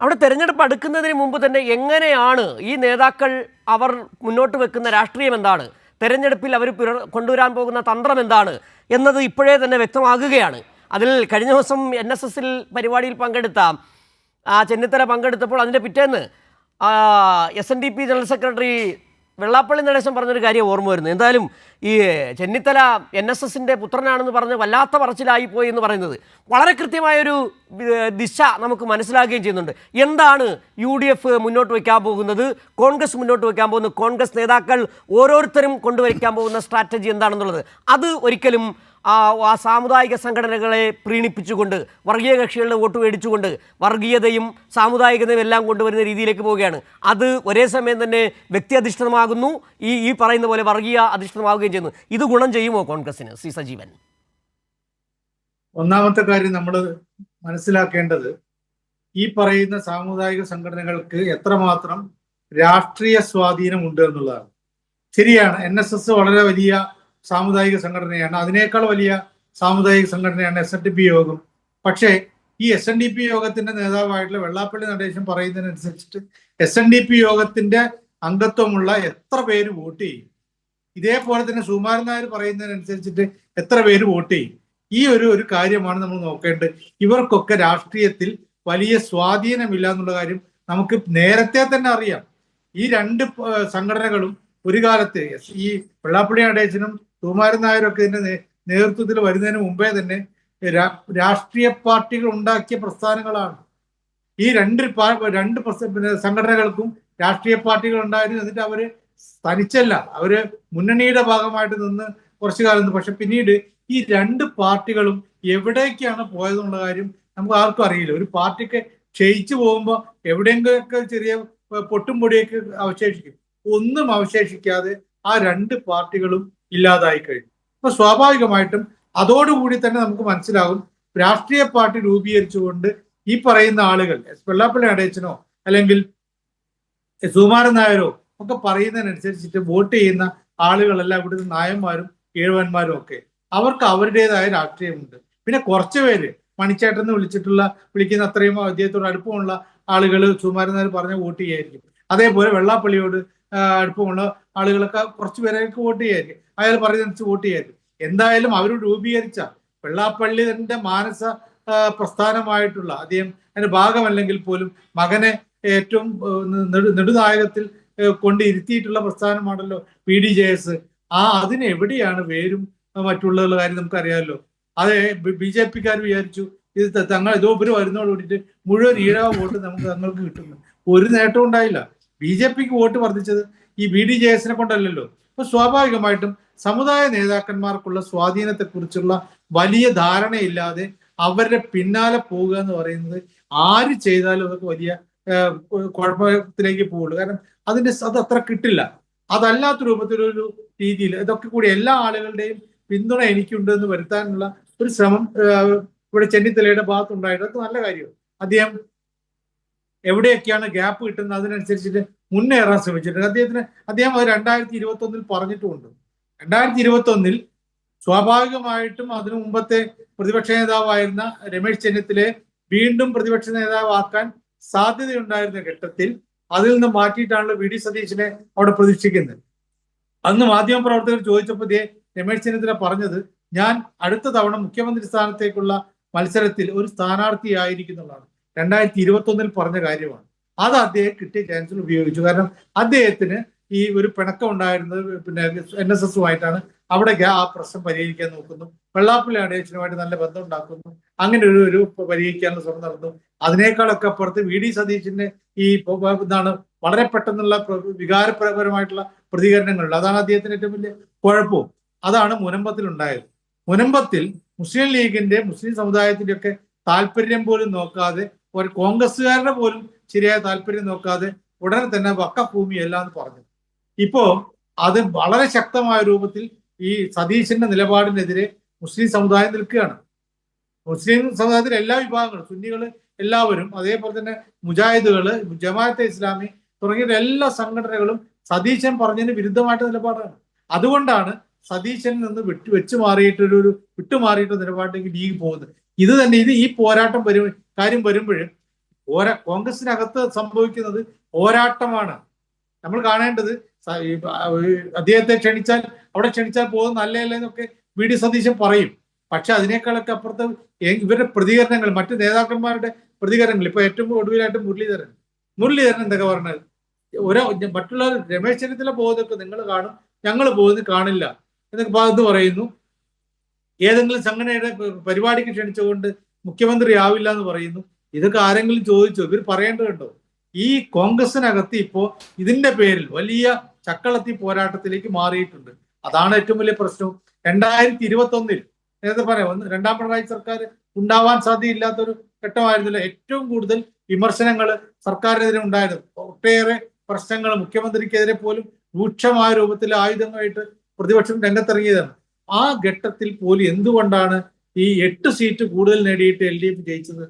അവിടെ തെരഞ്ഞെടുപ്പ് അടുക്കുന്നതിന് മുമ്പ് തന്നെ എങ്ങനെയാണ് ഈ നേതാക്കൾ അവർ മുന്നോട്ട് വെക്കുന്ന രാഷ്ട്രീയം എന്താണ്, തെരഞ്ഞെടുപ്പിൽ അവർ കൊണ്ടുവരാൻ പോകുന്ന തന്ത്രം എന്താണ് എന്നത് ഇപ്പോഴേ തന്നെ വ്യക്തമാകുകയാണ്. അതിൽ കഴിഞ്ഞ ദിവസം NSSൽ പരിപാടിയിൽ പങ്കെടുത്ത ചെന്നിത്തല പങ്കെടുത്തപ്പോൾ അതിൻ്റെ പിറ്റേന്ന് SNDP general secretary Vellappally Natesan പറഞ്ഞൊരു കാര്യം ഓർമ്മ വരുന്നു. എന്തായാലും ഈ ചെന്നിത്തല NSSന്റെ പുത്രനാണെന്ന് പറഞ്ഞ് വല്ലാത്ത പറച്ചിലായിപ്പോയി എന്ന് പറയുന്നത് വളരെ കൃത്യമായൊരു ദിശ നമുക്ക് മനസ്സിലാക്കുകയും ചെയ്യുന്നുണ്ട്. എന്താണ് UDF മുന്നോട്ട് വയ്ക്കാൻ പോകുന്നത്, കോൺഗ്രസ് മുന്നോട്ട് വയ്ക്കാൻ പോകുന്നത്, കോൺഗ്രസ് നേതാക്കൾ ഓരോരുത്തരും കൊണ്ടുവയ്ക്കാൻ പോകുന്ന സ്ട്രാറ്റജി എന്താണെന്നുള്ളത് അത് ഒരിക്കലും ആ സാമുദായിക സംഘടനകളെ പ്രീണിപ്പിച്ചുകൊണ്ട് വർഗീയ കക്ഷികളുടെ വോട്ട് മേടിച്ചുകൊണ്ട് വർഗീയതയും സാമുദായികതയും എല്ലാം കൊണ്ടുവരുന്ന രീതിയിലേക്ക് പോവുകയാണ്. അത് ഒരേ സമയം തന്നെ വ്യക്തി അധിഷ്ഠിതമാകുന്നു, ഈ പറയുന്ന പോലെ വർഗീയ അധിഷ്ഠിതമാവുകയും ചെയ്യുന്നു. ഇത് ഗുണം ചെയ്യുമോ കോൺഗ്രസിന്? സി സജീവൻ. ഒന്നാമത്തെ കാര്യം നമ്മൾ മനസ്സിലാക്കേണ്ടത്, ഈ പറയുന്ന സാമുദായിക സംഘടനകൾക്ക് എത്രമാത്രം രാഷ്ട്രീയ സ്വാധീനമുണ്ട് എന്നുള്ളതാണ്. ശരിയാണ്, NSS വളരെ വലിയ സാമുദായിക സംഘടനയാണ്. അതിനേക്കാൾ വലിയ സാമുദായിക സംഘടനയാണ് SNDP യോഗം. പക്ഷേ ഈ SNDP യോഗത്തിന്റെ നേതാവായിട്ടുള്ള വെള്ളാപ്പള്ളി നടേശൻ പറയുന്നതിനനുസരിച്ചിട്ട് SNDP യോഗത്തിന്റെ അംഗത്വമുള്ള എത്ര പേര് വോട്ട് ചെയ്യും? ഇതേപോലെ തന്നെ സുകുമാരൻ നായർ പറയുന്നതിനനുസരിച്ചിട്ട് എത്ര പേര് വോട്ട് ചെയ്യും? ഈ ഒരു കാര്യമാണ് നമ്മൾ നോക്കേണ്ടത്. ഇവർക്കൊക്കെ രാഷ്ട്രീയത്തിൽ വലിയ സ്വാധീനമില്ല എന്നുള്ള കാര്യം നമുക്ക് നേരത്തെ തന്നെ അറിയാം. ഈ രണ്ട് സംഘടനകളും ഒരു കാലത്ത് ഈ വെള്ളാപ്പള്ളി നടേശനും സുകുമാരൻ നായരും ഒക്കെ ഇതിന്റെ നേതൃത്വത്തിൽ വരുന്നതിന് മുമ്പേ തന്നെ രാഷ്ട്രീയ പാർട്ടികൾ ഉണ്ടാക്കിയ പ്രസ്ഥാനങ്ങളാണ്. ഈ രണ്ട് സംഘടനകൾക്കും രാഷ്ട്രീയ പാർട്ടികൾ ഉണ്ടായിരുന്നു. എന്നിട്ട് അവര് തനിച്ചല്ല, അവര് മുന്നണിയുടെ ഭാഗമായിട്ട് നിന്ന് കുറച്ചു കാലം. പക്ഷെ പിന്നീട് ഈ രണ്ട് പാർട്ടികളും എവിടേക്കാണ് പോയതെന്നുള്ള കാര്യം നമുക്ക് ആർക്കും അറിയില്ല. ഒരു പാർട്ടിക്ക് ക്ഷയിച്ചു പോകുമ്പോൾ എവിടെയെങ്കിലൊക്കെ ചെറിയ പൊട്ടും പൊടിയൊക്കെ അവശേഷിക്കും. ഒന്നും അവശേഷിക്കാതെ ആ രണ്ട് പാർട്ടികളും ഇല്ലാതായി കഴിഞ്ഞു. അപ്പൊ സ്വാഭാവികമായിട്ടും അതോടുകൂടി തന്നെ നമുക്ക് മനസ്സിലാകും, രാഷ്ട്രീയ പാർട്ടി രൂപീകരിച്ചുകൊണ്ട് ഈ പറയുന്ന ആളുകൾ വെള്ളാപ്പള്ളി നടേശനോ അല്ലെങ്കിൽ സുകുമാരൻ നായരോ ഒക്കെ പറയുന്നതിനനുസരിച്ചിട്ട് വോട്ട് ചെയ്യുന്ന ആളുകളെല്ലാം ഇവിടുത്തെ നായന്മാരും ഏഴുവന്മാരും ഒക്കെ അവർക്ക് അവരുടേതായ രാഷ്ട്രീയമുണ്ട്. പിന്നെ കുറച്ചു പേര് മണിച്ചേട്ടൻ വിളിക്കുന്ന അത്രയും അദ്ദേഹത്തോട് അടുപ്പമുള്ള ആളുകൾ സുകുമാരൻ നായർ പറഞ്ഞ വോട്ട് ചെയ്യായിരിക്കും. അതേപോലെ വെള്ളാപ്പള്ളിയോട് അടുപ്പമുള്ള ആളുകളൊക്കെ കുറച്ചു പേരേക്ക് വോട്ട് ചെയ്യായിരിക്കും, അയാൾ പറയുന്നതനുസരിച്ച് വോട്ട് ചെയ്യായിരിക്കും. എന്തായാലും അവർ രൂപീകരിച്ച വെള്ളാപ്പള്ളിന്റെ മാനസ പ്രസ്ഥാനമായിട്ടുള്ള അദ്ദേഹം അതിന്റെ ഭാഗമല്ലെങ്കിൽ പോലും മകനെ ഏറ്റവും നെടുനായകത്തിൽ കൊണ്ടിരുത്തിയിട്ടുള്ള പ്രസ്ഥാനമാണല്ലോ PDJS. അതിന് എവിടെയാണ് വേരും മറ്റുള്ള കാര്യം നമുക്കറിയാമല്ലോ. അത് BJPക്കാർ വിചാരിച്ചു ഇത് തങ്ങൾ ഇവര് വരുന്നതോട് കൂടിയിട്ട് മുഴുവൻ ഈഴവ വോട്ട് തങ്ങൾക്ക് കിട്ടുന്നു. ഒരു നേട്ടവും ഉണ്ടായില്ല. BJPക്ക് വോട്ട് വർദ്ധിച്ചത് ഈ BDJSനെ കൊണ്ടല്ലല്ലോ. അപ്പൊ സ്വാഭാവികമായിട്ടും സമുദായ നേതാക്കന്മാർക്കുള്ള സ്വാധീനത്തെക്കുറിച്ചുള്ള വലിയ ധാരണയില്ലാതെ അവരുടെ പിന്നാലെ പോവുക എന്ന് പറയുന്നത് ആര് ചെയ്താലും അതൊക്കെ വലിയ കുഴപ്പത്തിലേക്ക് പോകുള്ളൂ. കാരണം അത് അത്ര കിട്ടില്ല. അതല്ലാത്ത രൂപത്തിലൊരു രീതിയിൽ ഇതൊക്കെ കൂടി എല്ലാ ആളുകളുടെയും പിന്തുണ എനിക്കുണ്ട് എന്ന് വരുത്താനുള്ള ഒരു ശ്രമം ഇവിടെ ചെന്നിത്തലയുടെ ഭാഗത്തുണ്ടായിട്ട് അത് നല്ല കാര്യമാണ്. അദ്ദേഹം എവിടെയൊക്കെയാണ് ഗ്യാപ്പ് കിട്ടുന്നത് അതിനനുസരിച്ചിട്ട് മുന്നേറാൻ ശ്രമിച്ചിട്ടുണ്ട്. അദ്ദേഹം അത് 2021 പറഞ്ഞിട്ടുമുണ്ട്. 2021 സ്വാഭാവികമായിട്ടും അതിനു മുമ്പത്തെ പ്രതിപക്ഷ നേതാവായിരുന്ന രമേശ് ചെന്നിത്തലയെ വീണ്ടും പ്രതിപക്ഷ നേതാവാക്കാൻ സാധ്യതയുണ്ടായിരുന്ന ഘട്ടത്തിൽ അതിൽ നിന്ന് മാറ്റിയിട്ടാണല്ലോ VD സതീശനെ അവിടെ പ്രതീക്ഷിക്കുന്നത്. അന്ന് മാധ്യമപ്രവർത്തകർ ചോദിച്ചപ്പോൾ രമേശ് ചെന്നിത്തല പറഞ്ഞത്, ഞാൻ അടുത്ത തവണ മുഖ്യമന്ത്രി സ്ഥാനത്തേക്കുള്ള മത്സരത്തിൽ ഒരു സ്ഥാനാർത്ഥിയായിരിക്കുന്നതാണ്. 2021 പറഞ്ഞ കാര്യമാണ്. അത് അദ്ദേഹം കിട്ടിയ ചാൻസിൽ ഉപയോഗിച്ചു. കാരണം അദ്ദേഹത്തിന് ഈ ഒരു പിണക്കം ഉണ്ടായിരുന്നത് പിന്നെ NSSുമായിട്ടാണ്. അവിടെ ആ പ്രശ്നം പരിഹരിക്കാൻ നോക്കുന്നു. വെള്ളാപ്പള്ളി നടേശനുമായിട്ട് നല്ല ബന്ധം ഉണ്ടാക്കുന്നു. അങ്ങനെ ഒരു പരിഹരിക്കാനുള്ള ശ്രമം നടന്നു. അതിനേക്കാളൊക്കെ അപ്പുറത്ത് VD സതീശന്റെ ഈ എന്താണ് വളരെ പെട്ടെന്നുള്ള വികാരപരമായിട്ടുള്ള പ്രതികരണങ്ങളുണ്ട്. അതാണ് അദ്ദേഹത്തിന് ഏറ്റവും വലിയ കുഴപ്പവും. അതാണ് മുനമ്പത്തിൽ ഉണ്ടായത്. മുനമ്പത്തിൽ മുസ്ലിം ലീഗിന്റെ മുസ്ലിം സമുദായത്തിന്റെ ഒക്കെ താല്പര്യം പോലും നോക്കാതെ, ഒരു കോൺഗ്രസ്സുകാരുടെ പോലും ശരിയായ താല്പര്യം നോക്കാതെ ഉടനെ തന്നെ വഖഫ് ഭൂമിയല്ല എന്ന് പറഞ്ഞു. ഇപ്പോ അത് വളരെ ശക്തമായ രൂപത്തിൽ ഈ സതീശന്റെ നിലപാടിനെതിരെ മുസ്ലിം സമുദായം നിൽക്കുകയാണ്. മുസ്ലിം സമുദായത്തിലെ എല്ലാ വിഭാഗങ്ങളും, സുന്നികള് എല്ലാവരും, അതേപോലെ തന്നെ മുജാഹിദുകള്, ജമാഅത്തെ ഇസ്ലാമി തുടങ്ങിയ എല്ലാ സംഘടനകളും സതീശൻ പറഞ്ഞതിന് വിരുദ്ധമായിട്ട് നിലപാടാണ്. അതുകൊണ്ടാണ് സതീശനിൽ നിന്ന് വിട്ടുമാറിയിട്ടൊരു നിലപാടിലേക്ക് ലീഗ് പോകുന്നത്. ഇത് തന്നെ ഈ പോരാട്ടം കാര്യം വരുമ്പോഴും കോൺഗ്രസിനകത്ത് സംഭവിക്കുന്നത് പോരാട്ടമാണ്. നമ്മൾ കാണേണ്ടത് അദ്ദേഹത്തെ അവിടെ ക്ഷണിച്ചാൽ പോകുന്നത് നല്ലതല്ല എന്നൊക്കെ VD സതീശൻ പറയും. പക്ഷെ അതിനേക്കാളൊക്കെ അപ്പുറത്ത് ഇവരുടെ പ്രതികരണങ്ങൾ, മറ്റു നേതാക്കന്മാരുടെ പ്രതികരണങ്ങൾ, ഇപ്പൊ ഏറ്റവും ഒടുവിലായിട്ട് മുരളീധരൻ എന്തൊക്കെ പറഞ്ഞത്, മറ്റുള്ള രമേശ് ചെന്നിത്തല പോകുന്നതൊക്കെ നിങ്ങൾ കാണും, ഞങ്ങൾ പോകുന്നത് കാണില്ല എന്നൊക്കെ ഭാഗത്ത് പറയുന്നു. ഏതെങ്കിലും സംഘടനയുടെ പരിപാടിക്ക് ക്ഷണിച്ചുകൊണ്ട് മുഖ്യമന്ത്രി ആവില്ല എന്ന് പറയുന്നു. ഇതൊക്കെ ആരെങ്കിലും ചോദിച്ചോ? ഇവർ പറയേണ്ടത് കേട്ടോ. ഈ കോൺഗ്രസിനകത്ത് ഇപ്പോ ഇതിന്റെ പേരിൽ വലിയ ചക്കളത്തി പോരാട്ടത്തിലേക്ക് മാറിയിട്ടുണ്ട്. അതാണ് ഏറ്റവും വലിയ പ്രശ്നവും. 2021 നേരത്തെ പറയാം, രണ്ടാം പിണറായി സർക്കാർ ഉണ്ടാവാൻ സാധ്യതയില്ലാത്തൊരു ഘട്ടമായിരുന്നില്ല. ഏറ്റവും കൂടുതൽ വിമർശനങ്ങൾ സർക്കാരിനെതിരെ ഉണ്ടായിരുന്നു. ഒട്ടേറെ പ്രശ്നങ്ങൾ മുഖ്യമന്ത്രിക്കെതിരെ പോലും രൂക്ഷമായ രൂപത്തിൽ ആയുധങ്ങളായിട്ട് പ്രതിപക്ഷം രംഗത്തിറങ്ങിയതാണ്. ആ ഘട്ടത്തിൽ പോലും എന്തുകൊണ്ടാണ് ഈ 8 സീറ്റ് കൂടുതൽ നേടിയിട്ട് LDF ജയിച്ചത്?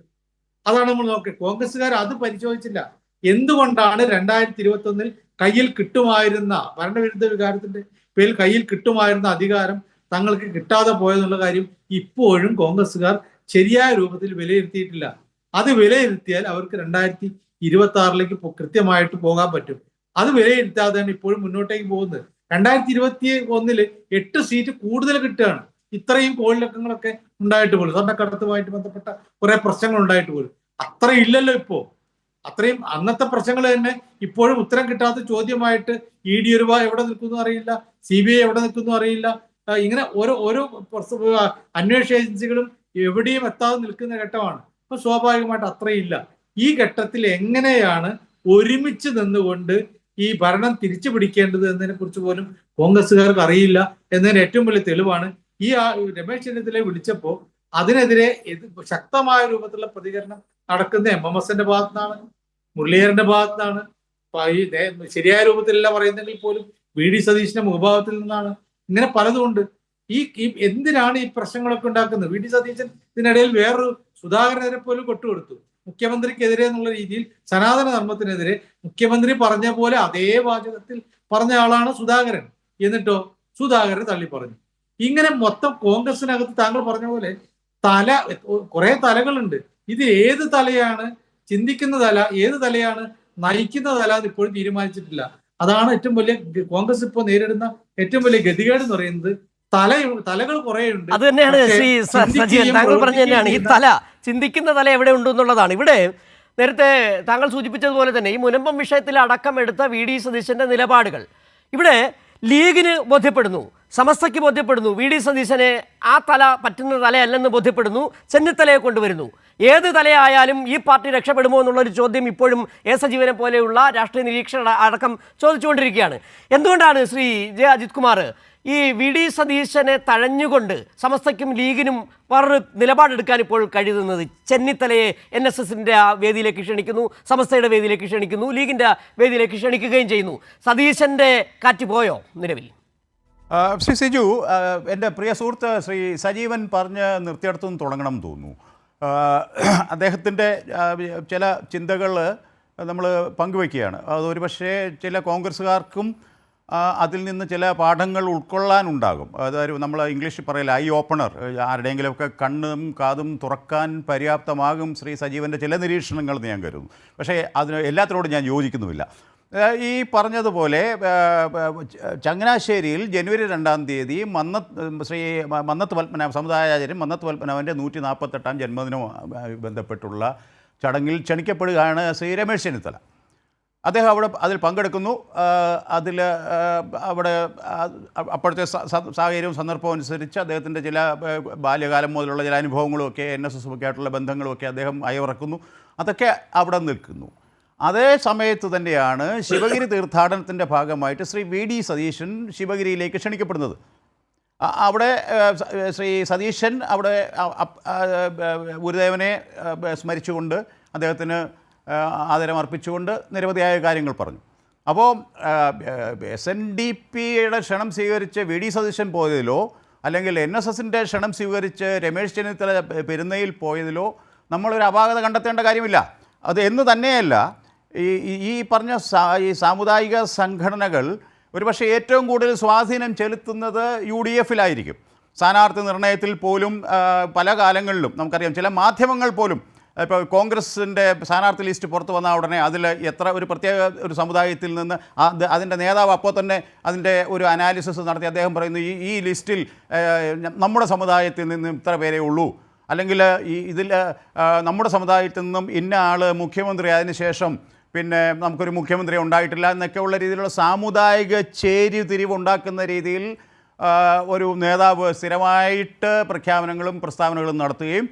അതാണ് നമ്മൾ നോക്കുക. കോൺഗ്രസ്സുകാർ അത് പരിശോധിച്ചില്ല. എന്തുകൊണ്ടാണ് 2021 കയ്യിൽ കിട്ടുമായിരുന്ന ഭരണവിരുദ്ധ വികാരത്തിന്റെ പേരിൽ കയ്യിൽ കിട്ടുമായിരുന്ന അധികാരം തങ്ങൾക്ക് കിട്ടാതെ പോയെന്നുള്ള കാര്യം ഇപ്പോഴും കോൺഗ്രസ്സുകാർ ശരിയായ രൂപത്തിൽ വിലയിരുത്തിയിട്ടില്ല. അത് വിലയിരുത്തിയാൽ അവർക്ക് 2026 കൃത്യമായിട്ട് പോകാൻ പറ്റും. അത് വിലയിരുത്താതെയാണ് ഇപ്പോഴും മുന്നോട്ടേക്ക് പോകുന്നത്. 2021 8 സീറ്റ് കൂടുതൽ കിട്ടുകയാണ്. ഇത്രയും കോളിളക്കങ്ങളൊക്കെ ഉണ്ടായിട്ട് പോലും, സ്വർണ്ണക്കടത്തുമായിട്ട് ബന്ധപ്പെട്ട കുറെ പ്രശ്നങ്ങൾ ഉണ്ടായിട്ട് പോലും അത്ര ഇല്ലല്ലോ ഇപ്പോ. അത്രയും അന്നത്തെ പ്രശ്നങ്ങൾ തന്നെ ഇപ്പോഴും ഉത്തരം കിട്ടാത്ത ചോദ്യമായിട്ട് ED എവിടെ നിൽക്കുന്നു അറിയില്ല, CBI എവിടെ നിൽക്കുന്നു അറിയില്ല. ഇങ്ങനെ ഓരോ അന്വേഷണ ഏജൻസികളും എവിടെയും എത്താതെ നിൽക്കുന്ന ഘട്ടമാണ്. അപ്പൊ സ്വാഭാവികമായിട്ട് അത്രയില്ല. ഈ ഘട്ടത്തിൽ എങ്ങനെയാണ് ഒരുമിച്ച് നിന്നുകൊണ്ട് ഈ ഭരണം തിരിച്ചു പിടിക്കേണ്ടത് എന്നതിനെ കുറിച്ച് പോലും കോൺഗ്രസ്സുകാർക്ക് അറിയില്ല എന്നതിന് ഏറ്റവും വലിയ തെളിവാണ് ഈ രമേശ് ചെന്നിത്തലയെ വിളിച്ചപ്പോൾ അതിനെതിരെ ശക്തമായ രൂപത്തിലുള്ള പ്രതികരണം നടക്കുന്ന MMSന്റെ ഭാഗത്തുനിന്നാണ്, മുരളീധരന്റെ ഭാഗത്തുനിന്നാണ്. ഈ ശരിയായ രൂപത്തിലല്ല പറയുന്നെങ്കിൽ പോലും VD സതീശന്റെ മുഖഭാവത്തിൽ നിന്നാണ്. ഇങ്ങനെ പലതുകൊണ്ട് ഈ എന്തിനാണ് ഈ പ്രശ്നങ്ങളൊക്കെ ഉണ്ടാക്കുന്നത്? VD സതീശൻ ഇതിനിടയിൽ വേറൊരു സുധാകരനെതിരെ പോലും കൊട്ടുകൊടുത്തു. മുഖ്യമന്ത്രിക്കെതിരെ എന്നുള്ള രീതിയിൽ സനാതന ധർമ്മത്തിനെതിരെ മുഖ്യമന്ത്രി പറഞ്ഞ പോലെ അതേ വാചകത്തിൽ പറഞ്ഞ ആളാണ് സുധാകരൻ. എന്നിട്ടോ സുധാകരൻ തള്ളി പറഞ്ഞു. ഇങ്ങനെ മൊത്തം കോൺഗ്രസിനകത്ത് താങ്കൾ പറഞ്ഞ പോലെ കുറെ തലകളുണ്ട്. ഇത് ഏത് തലയാണ് ചിന്തിക്കുന്ന തല, ഏത് തലയാണ് നയിക്കുന്ന തല എന്ന് ഇപ്പോഴും തീരുമാനിച്ചിട്ടില്ല. അതാണ് ഏറ്റവും വലിയ കോൺഗ്രസ് ഇപ്പോൾ നേരിടുന്ന ഏറ്റവും വലിയ ഗതികേട് എന്ന് പറയുന്നത്. തലകൾ കുറെ ഉണ്ട്. അത് തന്നെയാണ് ശ്രീ സജീവൻ താങ്കൾ പറഞ്ഞ തന്നെയാണ്, ഈ തല ചിന്തിക്കുന്ന തല എവിടെ ഉണ്ടെന്നുള്ളതാണ്. ഇവിടെ നേരത്തെ താങ്കൾ സൂചിപ്പിച്ചതുപോലെ തന്നെ ഈ മുനമ്പം വിഷയത്തിൽ അടക്കം എടുത്ത VD സതീശന്റെ നിലപാടുകൾ ഇവിടെ ലീഗിന് ബോധ്യപ്പെടുന്നു, സമസ്തയ്ക്ക് ബോധ്യപ്പെടുന്നു, VD സതീശനെ ആ തല പറ്റുന്ന തലയല്ലെന്ന് ബോധ്യപ്പെടുന്നു, ചെന്നിത്തലയെ കൊണ്ടുവരുന്നു. ഏത് തലയായാലും ഈ പാർട്ടി രക്ഷപ്പെടുമോ എന്നുള്ളൊരു ചോദ്യം ഇപ്പോഴും സജീവനെ പോലെയുള്ള രാഷ്ട്രീയ നിരീക്ഷകർ അടക്കം ചോദിച്ചുകൊണ്ടിരിക്കുകയാണ്. എന്തുകൊണ്ടാണ് ശ്രീ അജിത് കുമാർ ഈ VD സതീശനെ തഴഞ്ഞുകൊണ്ട് സമസ്തയ്ക്കും ലീഗിനും വേറൊരു നിലപാടെടുക്കാൻ ഇപ്പോൾ കഴിയുന്നത്? ചെന്നിത്തലയെ NSSന്റെ ആ വേദിയിലേക്ക് ക്ഷണിക്കുന്നു, സമസ്തയുടെ വേദിയിലേക്ക് ക്ഷണിക്കുന്നു, ലീഗിൻ്റെ വേദിയിലേക്ക് ക്ഷണിക്കുകയും ചെയ്യുന്നു. സതീശന്റെ കാറ്റ് പോയോ നിലവിൽ? ശ്രീ സിജു, എൻ്റെ പ്രിയ സുഹൃത്ത് ശ്രീ സജീവൻ പറഞ്ഞ് നിർത്തിയെടുത്തുനിന്ന് തുടങ്ങണം എന്ന് തോന്നുന്നു. അദ്ദേഹത്തിൻ്റെ ചില ചിന്തകൾ നമ്മൾ പങ്കുവയ്ക്കുകയാണ്. അതൊരു പക്ഷേ ചില കോൺഗ്രസ്സുകാർക്കും അതിൽ നിന്ന് ചില പാഠങ്ങൾ ഉൾക്കൊള്ളാനുണ്ടാകും. അതായത് നമ്മൾ ഇംഗ്ലീഷിൽ പറയില്ല ഐ ഓപ്പണർ, ആരുടെയെങ്കിലുമൊക്കെ കണ്ണും കാതും തുറക്കാൻ പര്യാപ്തമാകും ശ്രീ സജീവൻ്റെ ചില നിരീക്ഷണങ്ങൾ എന്ന് ഞാൻ കരുതുന്നു. പക്ഷേ അതിന് എല്ലാത്തിനോടും ഞാൻ യോജിക്കുന്നുമില്ല. ഈ പറഞ്ഞതുപോലെ ചങ്ങനാശ്ശേരിയിൽ ജനുവരി 2-ാം തീയതി ശ്രീ മന്നത്ത് പത്മനാഭ സമുദായാചാര്യൻ മന്നത്ത് പത്മനാഭൻ്റെ 148-ാം ജന്മദിനവുമായി ബന്ധപ്പെട്ടുള്ള ചടങ്ങിൽ ക്ഷണിക്കപ്പെടുകയാണ് ശ്രീ രമേശ് ചെന്നിത്തല. അദ്ദേഹം അതിൽ പങ്കെടുക്കുന്നു. അവിടെ അപ്പോഴത്തെ സാഹചര്യവും സന്ദർഭവും അനുസരിച്ച് അദ്ദേഹത്തിൻ്റെ ചില ബാല്യകാലം മുതലുള്ള ചില അനുഭവങ്ങളുമൊക്കെ NSS ഒക്കെ ആയിട്ടുള്ള ബന്ധങ്ങളുമൊക്കെ അദ്ദേഹം അയവിറക്കുന്നു. അതൊക്കെ അവിടെ നിൽക്കുന്നു. അതേ സമയത്ത് തന്നെയാണ് ശിവഗിരി തീർത്ഥാടനത്തിൻ്റെ ഭാഗമായിട്ട് ശ്രീ VD സതീശൻ ശിവഗിരിയിലേക്ക് ക്ഷണിക്കപ്പെടുന്നത്. അവിടെ ശ്രീ സതീശൻ അവിടെ ഗുരുദേവനെ സ്മരിച്ചുകൊണ്ട് അദ്ദേഹത്തിന് ആദരമർപ്പിച്ചുകൊണ്ട് നിരവധിയായ കാര്യങ്ങൾ പറഞ്ഞു. അപ്പോൾ SNDPയുടെ ക്ഷണം സ്വീകരിച്ച് VD സതീശൻ പോയതിലോ അല്ലെങ്കിൽ NSSൻ്റെ ക്ഷണം സ്വീകരിച്ച് രമേശ് ചെന്നിത്തല പെരുന്നയിൽ പോയതിലോ നമ്മളൊരു അപാകത കണ്ടെത്തേണ്ട കാര്യമില്ല. അത് എന്ന് തന്നെയല്ല ഈ പറഞ്ഞ ഈ സാമുദായിക സംഘടനകൾ ഒരുപക്ഷെ ഏറ്റവും കൂടുതൽ സ്വാധീനം ചെലുത്തുന്നത് UDFിലായിരിക്കും. സ്ഥാനാർത്ഥി നിർണയത്തിൽ പോലും പല കാലങ്ങളിലും നമുക്കറിയാം ചില മാധ്യമങ്ങൾ പോലും ഇപ്പോൾ കോൺഗ്രസിൻ്റെ സ്ഥാനാർത്ഥി ലിസ്റ്റ് പുറത്തു വന്ന ഉടനെ അതിൽ എത്ര ഒരു പ്രത്യേക ഒരു സമുദായത്തിൽ നിന്ന് അതിൻ്റെ നേതാവ് അപ്പോൾ തന്നെ അതിൻ്റെ ഒരു അനാലിസിസ് നടത്തി അദ്ദേഹം പറയുന്നു ഈ ലിസ്റ്റിൽ നമ്മുടെ സമുദായത്തിൽ നിന്ന് ഇത്ര പേരേ ഉള്ളൂ, അല്ലെങ്കിൽ ഇതിൽ നമ്മുടെ സമുദായത്തിൽ നിന്നും ഇന്ന ആൾ മുഖ്യമന്ത്രി ആയതിനു ശേഷം പിന്നെ നമുക്കൊരു മുഖ്യമന്ത്രി ഉണ്ടായിട്ടില്ല എന്നൊക്കെയുള്ള രീതിയിലുള്ള സാമുദായിക ചേരിതിരിവുണ്ടാക്കുന്ന രീതിയിൽ ഒരു നേതാവ് സ്ഥിരമായിട്ട് പ്രഖ്യാപനങ്ങളും പ്രസ്താവനകളും നടത്തുകയും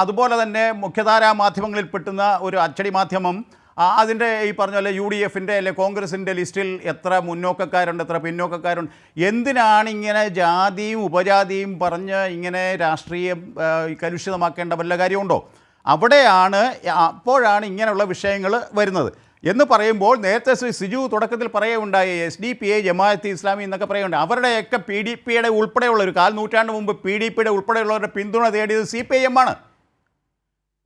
അതുപോലെ തന്നെ മുഖ്യധാരാ മാധ്യമങ്ങളിൽ പെട്ടുന്ന ഒരു അച്ചടി മാധ്യമം അതിൻ്റെ ഈ പറഞ്ഞ പോലെ UDFൻ്റെ അല്ലെ കോൺഗ്രസിൻ്റെ ലിസ്റ്റിൽ എത്ര മുന്നോക്കക്കാരുണ്ട്, എത്ര പിന്നോക്കക്കാരുണ്ട്. എന്തിനാണ് ഇങ്ങനെ ജാതിയും ഉപജാതിയും പറഞ്ഞ് ഇങ്ങനെ രാഷ്ട്രീയം കലുഷിതമാക്കേണ്ട വല്ല കാര്യമുണ്ടോ? അപ്പോഴാണ് ഇങ്ങനെയുള്ള വിഷയങ്ങൾ വരുന്നത് എന്ന് പറയുമ്പോൾ, നേരത്തെ ശ്രീ സിജു തുടക്കത്തിൽ പറയുകയുണ്ടായി SDPI, ജമാഅത്തെ ഇസ്ലാമി എന്നൊക്കെ പറയുന്നുണ്ട്. അവരുടെയൊക്കെ PDPയുടെ ഉൾപ്പെടെയുള്ള ഒരു 1/4 നൂറ്റാണ്ട് മുമ്പ് PDPയുടെ ഉൾപ്പെടെയുള്ളവരുടെ പിന്തുണ തേടിയത് CPIM ആണ്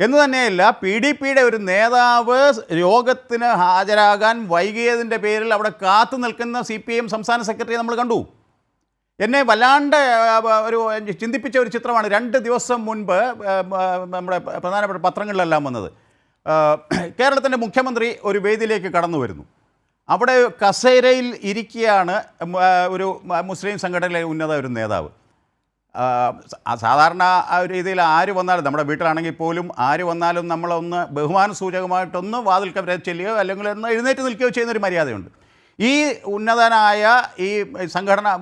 എന്ന് തന്നെയല്ല. PDPയുടെ ഒരു നേതാവ് യോഗത്തിന് ഹാജരാകാൻ വൈകിയതിൻ്റെ പേരിൽ അവിടെ കാത്തു നിൽക്കുന്ന CPIM സംസ്ഥാന സെക്രട്ടറിയെ നമ്മൾ കണ്ടു. എന്നെ വല്ലാണ്ട് ഒരു ചിന്തിപ്പിച്ച ഒരു ചിത്രമാണ് 2 ദിവസം മുൻപ് നമ്മുടെ പ്രധാനപ്പെട്ട പത്രങ്ങളിലെല്ലാം വന്നത്. കേരളത്തിൻ്റെ മുഖ്യമന്ത്രി ഒരു വേദിയിലേക്ക് കടന്നു വരുന്നു. അവിടെ കസേരയിൽ ഇരിക്കുകയാണ് ഒരു മുസ്ലിം സംഘടനയിലെ ഉന്നത ഒരു നേതാവ്. സാധാരണ ആ ഒരു രീതിയിൽ ആര് വന്നാലും, നമ്മുടെ വീട്ടിലാണെങ്കിൽ പോലും ആര് വന്നാലും നമ്മളൊന്ന് ബഹുമാന സൂചകമായിട്ടൊന്ന് വാതിൽക്കൽ ചെല്ലുകയോ അല്ലെങ്കിൽ ഒന്ന് എഴുന്നേറ്റ് നിൽക്കുകയോ ചെയ്യുന്നൊരു മര്യാദയുണ്ട്. ഈ ഉന്നതനായ ഈ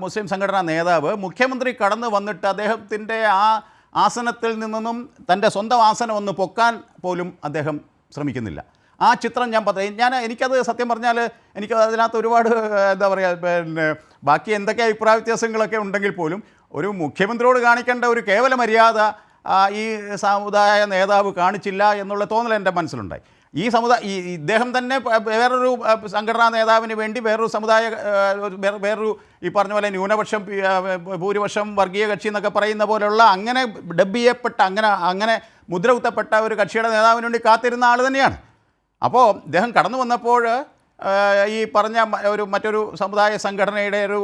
മുസ്ലിം സംഘടനാ നേതാവ് മുഖ്യമന്ത്രി കടന്നു വന്നിട്ട് അദ്ദേഹത്തിൻ്റെ ആ ആസനത്തിൽ നിന്നും തൻ്റെ സ്വന്തം ആസനം ഒന്ന് പൊക്കാൻ പോലും അദ്ദേഹം ശ്രമിക്കുന്നില്ല. ആ ചിത്രം എനിക്കത് സത്യം പറഞ്ഞാൽ എനിക്ക് അതിനകത്ത് ഒരുപാട് എന്താ പറയുക, പിന്നെ ബാക്കി എന്തൊക്കെ അഭിപ്രായ വ്യത്യാസങ്ങളൊക്കെ ഉണ്ടെങ്കിൽ പോലും ഒരു മുഖ്യമന്ത്രിയോട് കാണിക്കേണ്ട ഒരു കേവല മര്യാദ ഈ സമുദായ നേതാവ് കാണിച്ചില്ല എന്നുള്ള തോന്നൽ എൻ്റെ മനസ്സിലുണ്ടായി. ഇദ്ദേഹം തന്നെ വേറൊരു സംഘടനാ നേതാവിന് വേണ്ടി വേറൊരു ഈ പറഞ്ഞ പോലെ ന്യൂനപക്ഷം ഭൂരിപക്ഷം വർഗീയ കക്ഷി എന്നൊക്കെ പറയുന്ന പോലെയുള്ള അങ്ങനെ ഡബ് ചെയ്യപ്പെട്ട അങ്ങനെ മുദ്ര കുത്തപ്പെട്ട ഒരു കക്ഷിയുടെ നേതാവിന് വേണ്ടി കാത്തിരുന്ന ആൾ തന്നെയാണ്. അപ്പോൾ ഇദ്ദേഹം കടന്നു വന്നപ്പോൾ ഈ പറഞ്ഞ മറ്റൊരു സമുദായ സംഘടനയുടെ ഒരു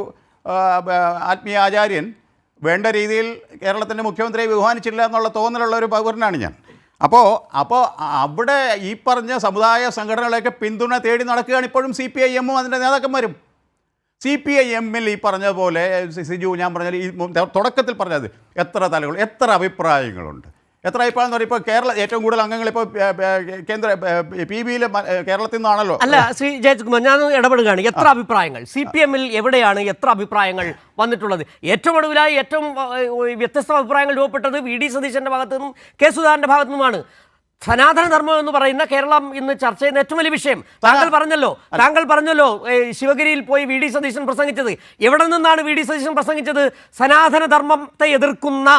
ആത്മീയ ആചാര്യൻ വേണ്ട രീതിയിൽ കേരളത്തിൻ്റെ മുഖ്യമന്ത്രിയെ ബഹുമാനിച്ചില്ല എന്നുള്ള തോന്നലുള്ള ഒരു പൗരനാണ് ഞാൻ. അപ്പോൾ അവിടെ ഈ പറഞ്ഞ സമുദായ സംഘടനകളെയൊക്കെ പിന്തുണ തേടി നടക്കുകയാണ് ഇപ്പോഴും CPIM അതിൻ്റെ നേതാക്കന്മാരും. CPIM-ൽ ഈ പറഞ്ഞതുപോലെ സിജു ഞാൻ പറഞ്ഞാൽ ഈ തുടക്കത്തിൽ പറഞ്ഞത് എത്ര തലകൾ, എത്ര അഭിപ്രായങ്ങളുണ്ട്. എത്ര അഭിപ്രായം എന്ന് പറയുമ്പോൾ ഏറ്റവും കൂടുതൽ അംഗങ്ങൾ ഇപ്പോൾ കേന്ദ്ര PB-യിൽ കേരളത്തിൽ നിന്നാണല്ലോ. അല്ല ശ്രീ ജയകുമാർ, ഞാൻ ഇടപെടുകയാണ്. എത്ര അഭിപ്രായങ്ങൾ CPM-ൽ എവിടെയാണ് എത്ര അഭിപ്രായങ്ങൾ വന്നിട്ടുള്ളത്? ഏറ്റവും ഒടുവിലായി ഏറ്റവും വ്യത്യസ്ത അഭിപ്രായങ്ങൾ രൂപപ്പെട്ടത് VD സതീശൻ്റെ ഭാഗത്തു നിന്നും K സുധാകരൻ്റെ ഭാഗത്തു നിന്നുമാണ്. സനാതന ധർമ്മം എന്ന് പറയുന്ന കേരളം ഇന്ന് ചർച്ച ചെയ്യുന്ന ഏറ്റവും വലിയ വിഷയം. താങ്കൾ പറഞ്ഞല്ലോ ശിവഗിരിയിൽ പോയി VD സതീശൻ പ്രസംഗിച്ചത്. എവിടെ നിന്നാണ് VD സതീശൻ പ്രസംഗിച്ചത്? സനാതന ധർമ്മത്തെ എതിർക്കുന്ന,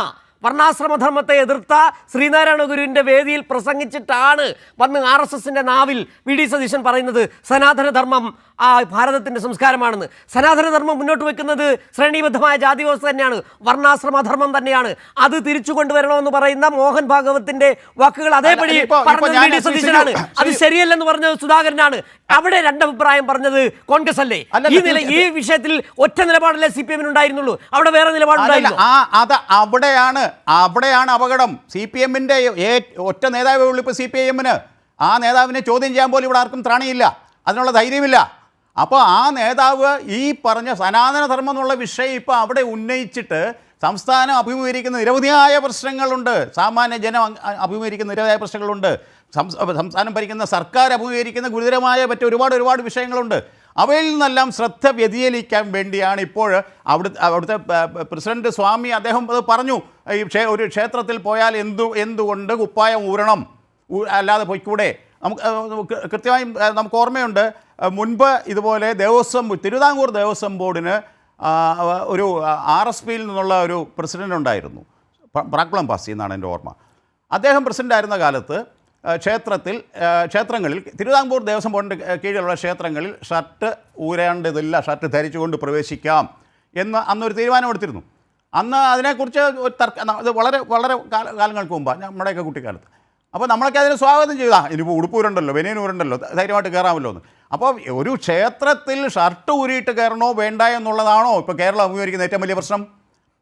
വർണ്ണാശ്രമധർമ്മത്തെ എതിർത്ത ശ്രീനാരായണ ഗുരുവിൻ്റെ വേദിയിൽ പ്രസംഗിച്ചിട്ടാണ് വന്ന് RSSൻ്റെ നാവിൽ VD സതീശൻ പറയുന്നത് സനാതനധർമ്മം ഭാരതത്തിൻ്റെ സംസ്കാരമാണെന്ന്. സനാതനധർമ്മം മുന്നോട്ട് വെക്കുന്നത് ശ്രേണീബദ്ധമായ ജാതി വ്യവസ്ഥ തന്നെയാണ്, വർണ്ണാശ്രമധർമ്മം തന്നെയാണ്. അത് തിരിച്ചു കൊണ്ടുവരണമെന്ന് പറയുന്ന മോഹൻ ഭാഗവത്തിന്റെ വാക്കുകൾ അതേപടി പറഞ്ഞത് VD സതീശനാണ്. അത് ശരിയല്ലെന്ന് പറഞ്ഞത് സുധാകരനാണ്. അവിടെ രണ്ടഭിപ്രായം പറഞ്ഞത് കോൺഗ്രസ് അല്ലേ? ഈ വിഷയത്തിൽ ഒറ്റ നിലപാടല്ലേ CPM-ന് ഉണ്ടായിരുന്നുള്ളൂ? അവിടെ വേറെ നിലപാടുണ്ടായിരുന്നു. അവിടെയാണ് അപകടം. CPM-ന്റെ ഒറ്റ നേതാവേ ഉള്ളൂ ഇപ്പോൾ CPIM-ന്. ആ നേതാവിനെ ചോദ്യം ചെയ്യാൻ പോലും ഇവിടെ ആർക്കും ത്രാണിയില്ല, അതിനുള്ള ധൈര്യമില്ല. അപ്പോൾ ആ നേതാവ് ഈ പറഞ്ഞ സനാതനധർമ്മം എന്നുള്ള വിഷയം ഇപ്പോൾ അവിടെ ഉന്നയിച്ചിട്ട് സംസ്ഥാനം അഭിമുഖീകരിക്കുന്ന നിരവധിയായ പ്രശ്നങ്ങളുണ്ട്, സാമാന്യ ജനം അഭിമുഖീകരിക്കുന്ന നിരവധിയായ പ്രശ്നങ്ങളുണ്ട്, സംസ്ഥാനം ഭരിക്കുന്ന സർക്കാർ അഭിമുഖീകരിക്കുന്ന ഗുരുതരമായ ഒരുപാട് വിഷയങ്ങളുണ്ട്. അവയിൽ നിന്നെല്ലാം ശ്രദ്ധ വ്യതിചലിക്കാൻ വേണ്ടിയാണ് ഇപ്പോൾ അവിടുത്തെ പ്രസിഡന്റ് സ്വാമി അദ്ദേഹം അത് പറഞ്ഞു. ഒരു ക്ഷേത്രത്തിൽ പോയാൽ എന്തുകൊണ്ട് കുപ്പായം ഊരണം, അല്ലാതെ പോയിക്കൂടെ? നമുക്ക് കൃത്യമായും നമുക്ക് ഓർമ്മയുണ്ട്, മുൻപ് ഇതുപോലെ തിരുവിതാംകൂർ ദേവസ്വം ബോർഡിന് ഒരു RSPയിൽ നിന്നുള്ള ഒരു പ്രസിഡൻ്റ് ഉണ്ടായിരുന്നു, പ്രാക്കുളം പാസി എന്നാണ് എൻ്റെ ഓർമ്മ. അദ്ദേഹം പ്രസിഡൻ്റ് ആയിരുന്ന കാലത്ത് ക്ഷേത്രങ്ങളിൽ തിരുവിതാംകൂർ ദേവസ്വം ബോർഡിൻ്റെ കീഴിലുള്ള ക്ഷേത്രങ്ങളിൽ ഷർട്ട് ഊരേണ്ടതില്ല, ഷർട്ട് ധരിച്ചുകൊണ്ട് പ്രവേശിക്കാം എന്ന് അന്നൊരു തീരുമാനമെടുത്തിരുന്നു. അന്ന് അതിനെക്കുറിച്ച് ഒരു അത് വളരെ കാലങ്ങൾക്ക് മുമ്പാണ്, നമ്മുടെയൊക്കെ കുട്ടിക്കാലത്ത്. അപ്പോൾ നമ്മളൊക്കെ അതിനെ സ്വാഗതം ചെയ്താ, ഇനിയിപ്പോൾ ഉടുപ്പൂരുണ്ടല്ലോ, ബനിയനൂരുണ്ടല്ലോ, ധൈര്യമായിട്ട് കയറാമല്ലോ എന്ന്. അപ്പോൾ ഒരു ക്ഷേത്രത്തിൽ ഷർട്ട് ഊരിയിട്ട് കയറണോ വേണ്ട എന്നുള്ളതാണോ ഇപ്പോൾ കേരളം അഭിമുഖീകരിക്കുന്ന ഏറ്റവും വലിയ പ്രശ്നം?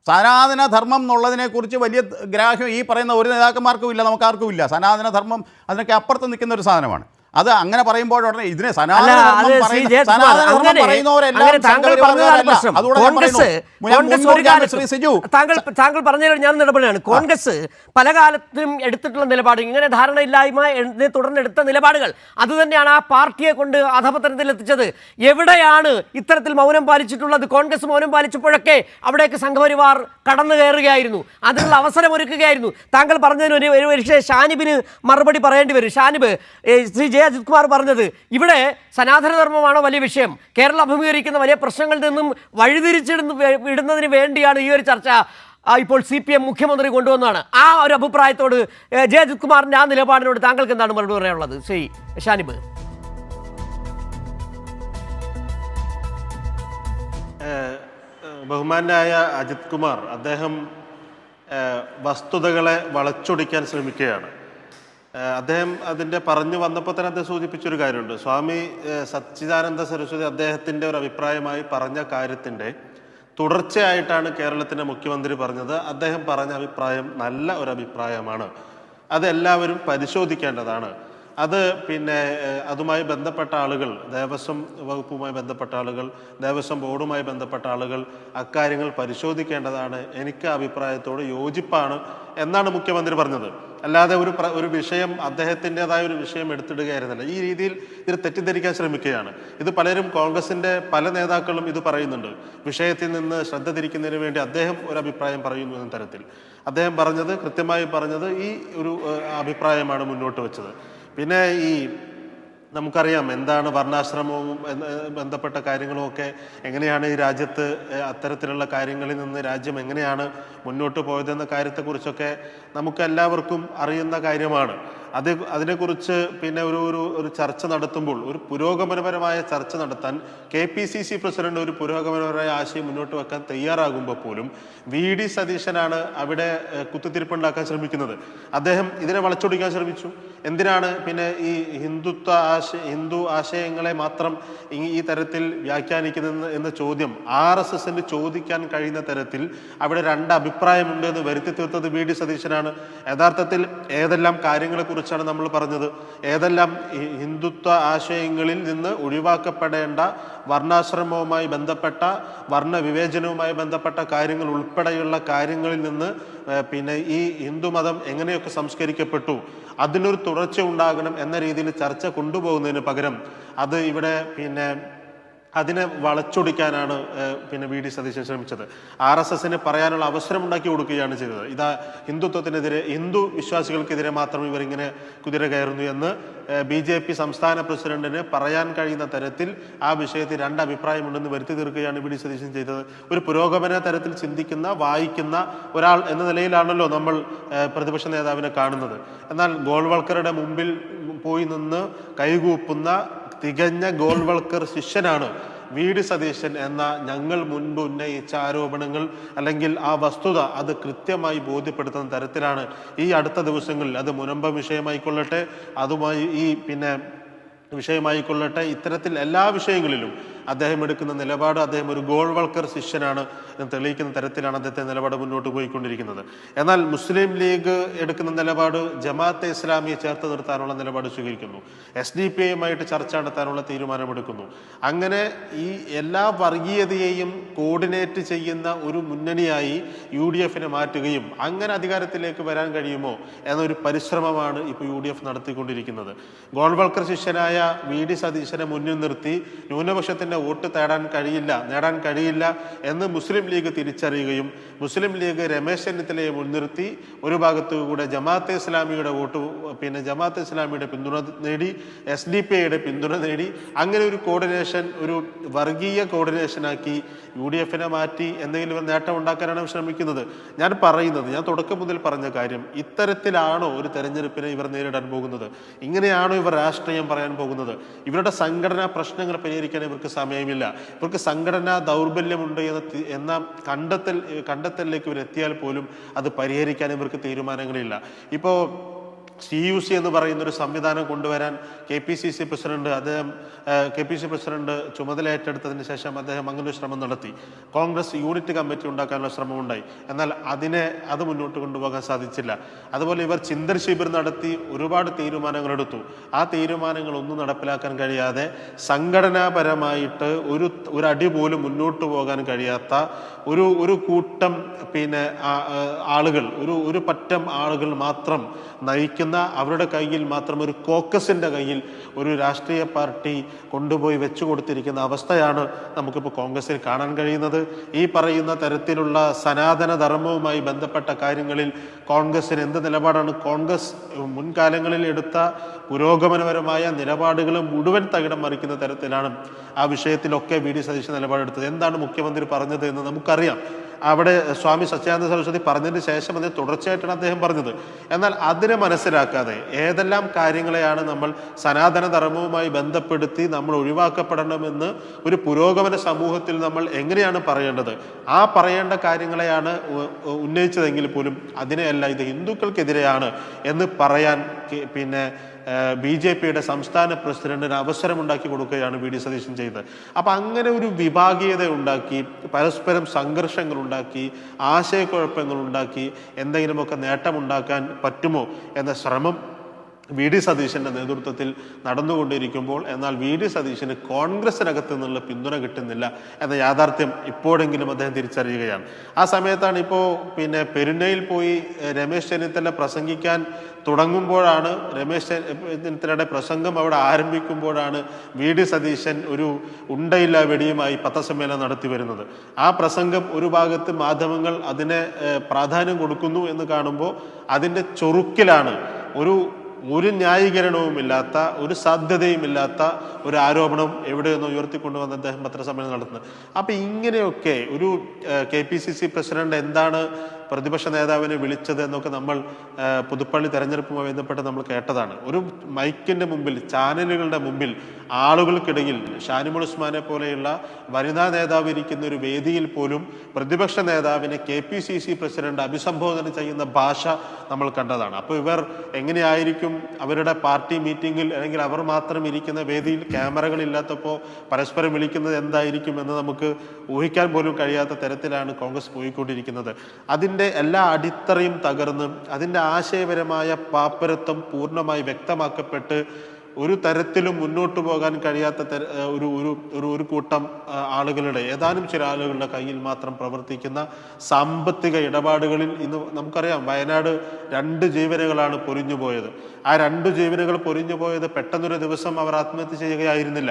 സനാതനധർമ്മം എന്നുള്ളതിനെക്കുറിച്ച് വലിയ ഗ്രാഹ്യം ഈ പറയുന്ന ഒരു നേതാക്കന്മാർക്കും ഇല്ല, നമുക്കാർക്കും ഇല്ല. സനാതനധർമ്മം അതിനൊക്കെ അപ്പുറത്ത് നിൽക്കുന്ന ഒരു സാധനമാണ്. അത് അങ്ങനെ പറയുമ്പോഴാണ് ഇതിനെ താങ്കൾ പറഞ്ഞ ഞാൻ ഇടപെടുകയാണ്. കോൺഗ്രസ് പല കാലത്തും എടുത്തിട്ടുള്ള നിലപാട്, ഇങ്ങനെ ധാരണയില്ലായ്മ തുടർന്ന് എടുത്ത നിലപാടുകൾ അത് തന്നെയാണ് ആ പാർട്ടിയെ കൊണ്ട് അധപതനത്തിൽ എത്തിച്ചത്. എവിടെയാണ് ഇത്തരത്തിൽ മൗനം പാലിച്ചിട്ടുള്ളത്? കോൺഗ്രസ് മൗനം പാലിച്ചപ്പോഴൊക്കെ അവിടേക്ക് സംഘപരിവാർ കടന്നു കയറുകയായിരുന്നു, അതിനുള്ള അവസരം ഒരുക്കുകയായിരുന്നു. താങ്കൾ പറഞ്ഞതിന് ഒരു ഷാനിബിന് മറുപടി പറയേണ്ടി വരും. ഷാനിബ്, ശ്രീ അജിത് കുമാർ പറഞ്ഞത്. ഇവിടെ സനാതനധർമ്മമാണോ വലിയ വിഷയം? കേരളം അഭിമുഖീകരിക്കുന്ന വലിയ പ്രശ്നങ്ങളിൽ നിന്നും വിടുന്നതിന് വേണ്ടിയാണ് ഈ ഒരു ചർച്ച ഇപ്പോൾ CPM മുഖ്യമന്ത്രി കൊണ്ടുവന്നതാണ്. ആ ഒരു അഭിപ്രായത്തോട് ജെ അജിത് കുമാറിൻ്റെ ആ നിലപാടിനോട് താങ്കൾക്ക് എന്താണ് മറുപടി പറയാനുള്ളത് ശ്രീ ഷാനിബ്? ബഹുമാനായ അജിത് കുമാർ അദ്ദേഹം വസ്തുതകളെ വളച്ചൊടിക്കാൻ ശ്രമിക്കുകയാണ്. അദ്ദേഹം അതിൻ്റെ പറഞ്ഞു വന്നപ്പോൾ തന്നെ അദ്ദേഹം സൂചിപ്പിച്ചൊരു കാര്യമുണ്ട്. സ്വാമി സച്ചിദാനന്ദ സരസ്വതി അദ്ദേഹത്തിൻ്റെ ഒരു അഭിപ്രായമായി പറഞ്ഞ കാര്യത്തിൻ്റെ തുടർച്ചയായിട്ടാണ് കേരളത്തിൻ്റെ മുഖ്യമന്ത്രി പറഞ്ഞത്. അദ്ദേഹം പറഞ്ഞ അഭിപ്രായം നല്ല ഒരു അഭിപ്രായമാണ്, അതെല്ലാവരും പരിശോധിക്കേണ്ടതാണ്. അത് പിന്നെ അതുമായി ബന്ധപ്പെട്ട ആളുകൾ, ദേവസ്വം വകുപ്പുമായി ബന്ധപ്പെട്ട ആളുകൾ, ദേവസ്വം ബോർഡുമായി ബന്ധപ്പെട്ട ആളുകൾ അക്കാര്യങ്ങൾ പരിശോധിക്കേണ്ടതാണ്. എനിക്ക് അഭിപ്രായത്തോട് യോജിപ്പാണ് എന്നാണ് മുഖ്യമന്ത്രി പറഞ്ഞത്. അല്ലാതെ ഒരു വിഷയം അദ്ദേഹത്തിൻ്റെതായ ഒരു വിഷയം എടുത്തിടുകയായിരുന്നില്ല. ഈ രീതിയിൽ ഇത് തെറ്റിദ്ധരിക്കാൻ ശ്രമിക്കുകയാണ്. ഇത് പലരും കോൺഗ്രസിൻ്റെ പല നേതാക്കളും ഇത് പറയുന്നുണ്ട്. വിഷയത്തിൽ നിന്ന് ശ്രദ്ധ തിരിക്കുന്നതിന് വേണ്ടി അദ്ദേഹം ഒരു അഭിപ്രായം പറയുന്നു എന്ന തരത്തിൽ അദ്ദേഹം പറഞ്ഞത്, കൃത്യമായി പറഞ്ഞത് ഈ ഒരു അഭിപ്രായമാണ് മുന്നോട്ട് വെച്ചത്. പിന്നെ നമുക്കറിയാം എന്താണ് വർണ്ണാശ്രമവും ബന്ധപ്പെട്ട കാര്യങ്ങളുമൊക്കെ, എങ്ങനെയാണ് ഈ രാജ്യത്ത് അത്തരത്തിലുള്ള കാര്യങ്ങളിൽ നിന്ന് രാജ്യം എങ്ങനെയാണ് മുന്നോട്ട് പോയതെന്ന കാര്യത്തെക്കുറിച്ചൊക്കെ നമുക്കെല്ലാവർക്കും അറിയുന്ന കാര്യമാണ്. അതിനെക്കുറിച്ച് പിന്നെ ഒരു ചർച്ച നടത്തുമ്പോൾ, ഒരു പുരോഗമനപരമായ ചർച്ച നടത്താൻ KPCC പ്രസിഡന്റ് ഒരു പുരോഗമനപരമായ ആശയം മുന്നോട്ട് വെക്കാൻ തയ്യാറാകുമ്പോൾ പോലും VD സതീശനാണ് അവിടെ കുത്തിത്തിരിപ്പുണ്ടാക്കാൻ ശ്രമിക്കുന്നത്. അദ്ദേഹം ഇതിനെ വളച്ചൊടിക്കാൻ ശ്രമിച്ചു. എന്തിനാണ് പിന്നെ ഈ ഹിന്ദു ആശയങ്ങളെ മാത്രം ഈ തരത്തിൽ വ്യാഖ്യാനിക്കുന്നത് എന്ന ചോദ്യം RSSന് ചോദിക്കാൻ കഴിയുന്ന തരത്തിൽ അവിടെ രണ്ട് അഭിപ്രായമുണ്ട് എന്ന് വരുത്തി തീർത്തത് VD സതീശനാണ്. യഥാർത്ഥത്തിൽ ഏതെല്ലാം കാര്യങ്ങളെക്കുറിച്ചാണ് നമ്മൾ പറഞ്ഞത്, ഏതെല്ലാം ഹിന്ദുത്വ ആശയങ്ങളിൽ നിന്ന് ഒഴിവാക്കപ്പെടേണ്ട വർണ്ണാശ്രമവുമായി ബന്ധപ്പെട്ട വർണ്ണവിവേചനവുമായി ബന്ധപ്പെട്ട കാര്യങ്ങൾ ഉൾപ്പെടെയുള്ള കാര്യങ്ങളിൽ നിന്ന് പിന്നെ ഈ ഹിന്ദുമതം എങ്ങനെയൊക്കെ സംസ്കരിക്കപ്പെട്ടു, അതിനൊരു തുടർച്ച ഉണ്ടാകണം എന്ന രീതിയിൽ ചർച്ച കൊണ്ടുപോകുന്നതിന് പകരം അത് ഇവിടെ പിന്നെ അതിനെ വളച്ചൊടിക്കാനാണ് പിന്നെ VD സതീശൻ ശ്രമിച്ചത്. RSSന് പറയാനുള്ള അവസരം ഉണ്ടാക്കി കൊടുക്കുകയാണ് ചെയ്തത്. ഇതാ ഹിന്ദുത്വത്തിനെതിരെ, ഹിന്ദു വിശ്വാസികൾക്കെതിരെ മാത്രം ഇവരിങ്ങനെ കുതിര കയറുന്നു എന്ന് BJP സംസ്ഥാന പ്രസിഡന്റിന് പറയാൻ കഴിയുന്ന തരത്തിൽ ആ വിഷയത്തിൽ രണ്ട് അഭിപ്രായമുണ്ടെന്ന് വരുത്തി തീർക്കുകയാണ് VD സതീശൻ ചെയ്തത്. ഒരു പുരോഗമന തരത്തിൽ ചിന്തിക്കുന്ന, വായിക്കുന്ന ഒരാൾ എന്ന നിലയിലാണല്ലോ നമ്മൾ പ്രതിപക്ഷ നേതാവിനെ കാണുന്നത്. എന്നാൽ ഗോൾവൾക്കറുടെ മുമ്പിൽ പോയി നിന്ന് കൈകൂപ്പുന്ന തികഞ്ഞ ഗോൾവൾക്കർ ശിഷ്യനാണ് VD സതീശൻ എന്ന ഞങ്ങൾ മുൻപ് ഉന്നയിച്ച ആരോപണങ്ങൾ അല്ലെങ്കിൽ ആ വസ്തുത അത് കൃത്യമായി ബോധ്യപ്പെടുത്തുന്ന തരത്തിലാണ് ഈ അടുത്ത ദിവസങ്ങളിൽ, അത് മുനമ്പം വിഷയമായിക്കൊള്ളട്ടെ, അതുമായി ഈ പിന്നെ വിഷയമായിക്കൊള്ളട്ടെ, ഇത്തരത്തിൽ എല്ലാ വിഷയങ്ങളിലും അദ്ദേഹം എടുക്കുന്ന നിലപാട്, അദ്ദേഹം ഒരു ഗോൾവൾക്കർ ശിഷ്യനാണ് എന്ന് തെളിയിക്കുന്ന തരത്തിലാണ് അദ്ദേഹത്തെ നിലപാട് മുന്നോട്ട് പോയിക്കൊണ്ടിരിക്കുന്നത്. എന്നാൽ മുസ്ലിം ലീഗ് എടുക്കുന്ന നിലപാട് ജമാഅത്തെ ഇസ്ലാമിയെ ചേർത്ത് നിർത്താനുള്ള നിലപാട് സ്വീകരിക്കുന്നു. SDPIയുമായിട്ട് ചർച്ച നടത്താനുള്ള തീരുമാനമെടുക്കുന്നു. അങ്ങനെ ഈ എല്ലാ വർഗീയതയെയും കോർഡിനേറ്റ് ചെയ്യുന്ന ഒരു മുന്നണിയായി UDFനെ മാറ്റുകയും അങ്ങനെ അധികാരത്തിലേക്ക് വരാൻ കഴിയുമോ എന്നൊരു പരിശ്രമമാണ് ഇപ്പോൾ UDF നടത്തിക്കൊണ്ടിരിക്കുന്നത്. ഗോൾവൾക്കർ ശിഷ്യനായ VD സതീശനെ മുന്നിൽ നിർത്തി ന്യൂനപക്ഷത്തിൻ്റെ വോട്ട് നേടാൻ കഴിയില്ല എന്ന് മുസ്ലിം ലീഗ് തിരിച്ചറിയുകയും മുസ്ലിം ലീഗ് രമേശ് ചെന്നിത്തലയെ മുൻനിർത്തി ഒരു ഭാഗത്തുകൂടെ ജമാഅത്തെ ഇസ്ലാമിയുടെ വോട്ട് പിന്നെ ജമാഅത്തെ ഇസ്ലാമിയുടെ പിന്തുണ നേടി, SDPIയുടെ പിന്തുണ നേടി, അങ്ങനെ ഒരു കോർഡിനേഷൻ, ഒരു വർഗീയ കോർഡിനേഷനാക്കി UDFനെ മാറ്റി എന്തെങ്കിലും ഒരു നേട്ടം ഉണ്ടാക്കാനാണ് ശ്രമിക്കുന്നത്. ഞാൻ തുടക്കം മുതൽ പറഞ്ഞ കാര്യം, ഇത്തരത്തിലാണോ ഒരു തെരഞ്ഞെടുപ്പിനെ ഇവർ നേരിടാൻ പോകുന്നത്? ഇങ്ങനെയാണോ ഇവർ രാഷ്ട്രീയം പറയാൻ പോകുന്നത്? ഇവരുടെ സംഘടനാ പ്രശ്നങ്ങൾ പരിഹരിക്കാൻ ഇവർക്ക് സമയമില്ല. ഇവർക്ക് സംഘടനാ ദൗർബല്യമുണ്ട് എന്ന കണ്ടെത്തലിലേക്ക് ഇവർ എത്തിയാൽ പോലും അത് പരിഹരിക്കാൻ ഇവർക്ക് തീരുമാനങ്ങളില്ല. ഇപ്പോൾ CUC എന്ന് പറയുന്ന ഒരു സംവിധാനം കൊണ്ടുവരാൻ KPCC പ്രസിഡന്റ് ചുമതല ഏറ്റെടുത്തതിന് ശേഷം അദ്ദേഹം അങ്ങനെ ഒരു ശ്രമം നടത്തി. കോൺഗ്രസ് യൂണിറ്റ് കമ്മിറ്റി ഉണ്ടാക്കാനുള്ള ശ്രമമുണ്ടായി. എന്നാൽ അത് മുന്നോട്ട് കൊണ്ടുപോകാൻ സാധിച്ചില്ല. അതുപോലെ ഇവർ ചിന്തൻ ശിബിർ നടത്തി ഒരുപാട് തീരുമാനങ്ങൾ എടുത്തു. ആ തീരുമാനങ്ങളൊന്നും നടപ്പിലാക്കാൻ കഴിയാതെ സംഘടനാപരമായിട്ട് ഒരു അടി പോലും മുന്നോട്ട് പോകാൻ കഴിയാത്ത ഒരു കൂട്ടം പിന്നെ ആളുകൾ, ഒരു പറ്റം ആളുകൾ മാത്രം നയിക്കുന്ന ഭരിക്കുന്ന അവരുടെ കയ്യിൽ മാത്രം ഒരു കോക്കസിൻ്റെ കയ്യിൽ ഒരു രാഷ്ട്രീയ പാർട്ടി കൊണ്ടുപോയി വെച്ചു കൊടുത്തിരിക്കുന്ന അവസ്ഥയാണ് നമുക്കിപ്പോൾ കോൺഗ്രസിൽ കാണാൻ കഴിയുന്നത്. ഈ പറയുന്ന തരത്തിലുള്ള സനാതന ധർമ്മവുമായി ബന്ധപ്പെട്ട കാര്യങ്ങളിൽ കോൺഗ്രസിന് എന്ത് നിലപാടാണ്? കോൺഗ്രസ് മുൻകാലങ്ങളിൽ എടുത്ത പുരോഗമനപരമായ നിലപാടുകൾ മുഴുവൻ തകിടം മറിക്കുന്ന തരത്തിലാണ് ആ വിഷയത്തിലൊക്കെ വി ഡി സതീശൻ നിലപാടെടുത്തത്. എന്താണ് മുഖ്യമന്ത്രി പറഞ്ഞത് എന്ന് നമുക്കറിയാം. അവിടെ സ്വാമി സച്ചിദാനന്ദ സരസ്വതി പറഞ്ഞതിന് ശേഷം അതിന് തുടർച്ചയായിട്ടാണ് അദ്ദേഹം പറഞ്ഞത്. എന്നാൽ അതിനെ മനസ്സിലാക്കാതെ ഏതെല്ലാം കാര്യങ്ങളെയാണ് നമ്മൾ സനാതന ധർമ്മവുമായി ബന്ധപ്പെടുത്തി നമ്മൾ ഒഴിവാക്കപ്പെടണമെന്ന് ഒരു പുരോഗമന സമൂഹത്തിൽ നമ്മൾ എങ്ങനെയാണ് പറയേണ്ടത്, ആ പറയേണ്ട കാര്യങ്ങളെയാണ് ഉന്നയിച്ചതെങ്കിൽ പോലും അതിനെയല്ല ഇത് ഹിന്ദുക്കൾക്കെതിരെയാണ് എന്ന് പറയാൻ പിന്നെ BJPയുടെ സംസ്ഥാന പ്രസിഡന്റിന് അവസരമുണ്ടാക്കി കൊടുക്കുകയാണ് വി ഡി സതീശൻ ചെയ്തത്. അപ്പം അങ്ങനെ ഒരു വിഭാഗീയത ഉണ്ടാക്കി, പരസ്പരം സംഘർഷങ്ങൾ ഉണ്ടാക്കി, ആശയക്കുഴപ്പങ്ങൾ ഉണ്ടാക്കി എന്തെങ്കിലുമൊക്കെ നേട്ടമുണ്ടാക്കാൻ പറ്റുമോ എന്ന ശ്രമം വി ഡി സതീശൻ്റെ നേതൃത്വത്തിൽ നടന്നുകൊണ്ടിരിക്കുമ്പോൾ എന്നാൽ വി ഡി സതീശന് കോൺഗ്രസിനകത്ത് നിന്നുള്ള പിന്തുണ കിട്ടുന്നില്ല എന്ന യാഥാർത്ഥ്യം ഇപ്പോഴെങ്കിലും അദ്ദേഹം തിരിച്ചറിയുകയാണ്. ആ സമയത്താണ് ഇപ്പോൾ പിന്നെ പെരുന്നയിൽ പോയി രമേശ് ചെന്നിത്തല പ്രസംഗിക്കാൻ തുടങ്ങുമ്പോഴാണ്, രമേശ് ചെന്നിത്തലയുടെ പ്രസംഗം അവിടെ ആരംഭിക്കുമ്പോഴാണ് വി ഡി സതീശൻ ഒരു ഉണ്ടയില്ല വെടിയുമായി പത്രസമ്മേളനം നടത്തി വരുന്നത്. ആ പ്രസംഗം ഒരു ഭാഗത്ത് മാധ്യമങ്ങൾ അതിനെ പ്രാധാന്യം കൊടുക്കുന്നു എന്ന് കാണുമ്പോൾ അതിൻ്റെ ചൊറുക്കിലാണ് ഒരു ന്യായീകരണവുമില്ലാത്ത, ഒരു സാധ്യതയുമില്ലാത്ത ഒരു ആരോപണം എവിടെയൊന്നും ഉയർത്തിക്കൊണ്ടുവന്ന് അദ്ദേഹം പത്രസമ്മേളനം നടത്തുന്നത്. അപ്പം ഇങ്ങനെയൊക്കെ ഒരു KPCC പ്രസിഡന്റ് എന്താണ് പ്രതിപക്ഷ നേതാവിനെ വിളിച്ചത് എന്നൊക്കെ നമ്മൾ പുതുപ്പള്ളി തെരഞ്ഞെടുപ്പുമായി ബന്ധപ്പെട്ട് നമ്മൾ കേട്ടതാണ്. ഒരു മൈക്കിൻ്റെ മുമ്പിൽ, ചാനലുകളുടെ മുമ്പിൽ, ആളുകൾക്കിടയിൽ ഷാനിമോൾ ഉസ്മാനെ പോലെയുള്ള വനിതാ നേതാവ് ഇരിക്കുന്ന ഒരു വേദിയിൽ പോലും പ്രതിപക്ഷ നേതാവിനെ KPCC പ്രസിഡന്റ് അഭിസംബോധന ചെയ്യുന്ന ഭാഷ നമ്മൾ കണ്ടതാണ്. അപ്പോൾ ഇവർ എങ്ങനെയായിരിക്കും അവരുടെ പാർട്ടി മീറ്റിങ്ങിൽ അല്ലെങ്കിൽ അവർ മാത്രം ഇരിക്കുന്ന വേദിയിൽ ക്യാമറകളില്ലാത്തപ്പോൾ പരസ്പരം വിളിക്കുന്നത് എന്തായിരിക്കും എന്ന് നമുക്ക് ഊഹിക്കാൻ പോലും കഴിയാത്ത തരത്തിലാണ് കോൺഗ്രസ് പോയിക്കൊണ്ടിരിക്കുന്നത്. അതിൻ്റെ എല്ലാ അടിത്തറയും തകർന്ന് അതിൻ്റെ ആശയപരമായ പാപ്പരത്വം പൂർണ്ണമായി വ്യക്തമാക്കപ്പെട്ട് ഒരു തരത്തിലും മുന്നോട്ട് പോകാൻ കഴിയാത്ത ഒരു കൂട്ടം ആളുകളുടെ, ഏതാനും ചില ആളുകളുടെ കയ്യിൽ മാത്രം പ്രവർത്തിക്കുന്ന സാമ്പത്തിക ഇടപാടുകളിൽ ഇന്ന് നമുക്കറിയാം വയനാട് 2 ജീവനുകളാണ് പൊലിഞ്ഞു പോയത്. ആ 2 ജീവനുകൾ പൊലിഞ്ഞു പോയത് പെട്ടെന്നൊരു ദിവസം അവർ ആത്മഹത്യ ചെയ്യുകയായിരുന്നില്ല.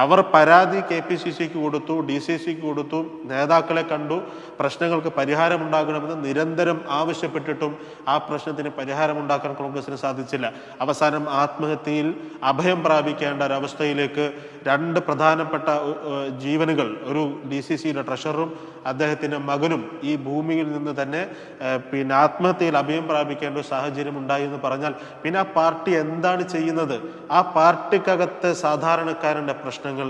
അവർ പരാതി KPCCക്ക് കൊടുത്തു, DCCക്ക് കൊടുത്തു, നേതാക്കളെ കണ്ടു, പ്രശ്നങ്ങൾക്ക് പരിഹാരമുണ്ടാകണമെന്ന് നിരന്തരം ആവശ്യപ്പെട്ടിട്ടും ആ പ്രശ്നത്തിന് പരിഹാരമുണ്ടാക്കാൻ കോൺഗ്രസിന് സാധിച്ചില്ല. അവസാനം ആത്മഹത്യയിൽ അഭയം പ്രാപിക്കേണ്ട ഒരവസ്ഥയിലേക്ക് 2 പ്രധാനപ്പെട്ട ജീവനുകൾ, ഒരു DCCയുടെ ട്രഷററും അദ്ദേഹത്തിൻ്റെ മകനും ഈ ഭൂമിയിൽ നിന്ന് തന്നെ പിന്നെ ആത്മഹത്യയിൽ അഭയം പ്രാപിക്കേണ്ട ഒരു സാഹചര്യം ഉണ്ടായി എന്ന് പറഞ്ഞാൽ പിന്നെ ആ പാർട്ടി എന്താണ് ചെയ്യുന്നത്? ആ പാർട്ടിക്കകത്തെ സാധാരണക്കാരൻ്റെ പ്രശ്നങ്ങൾ,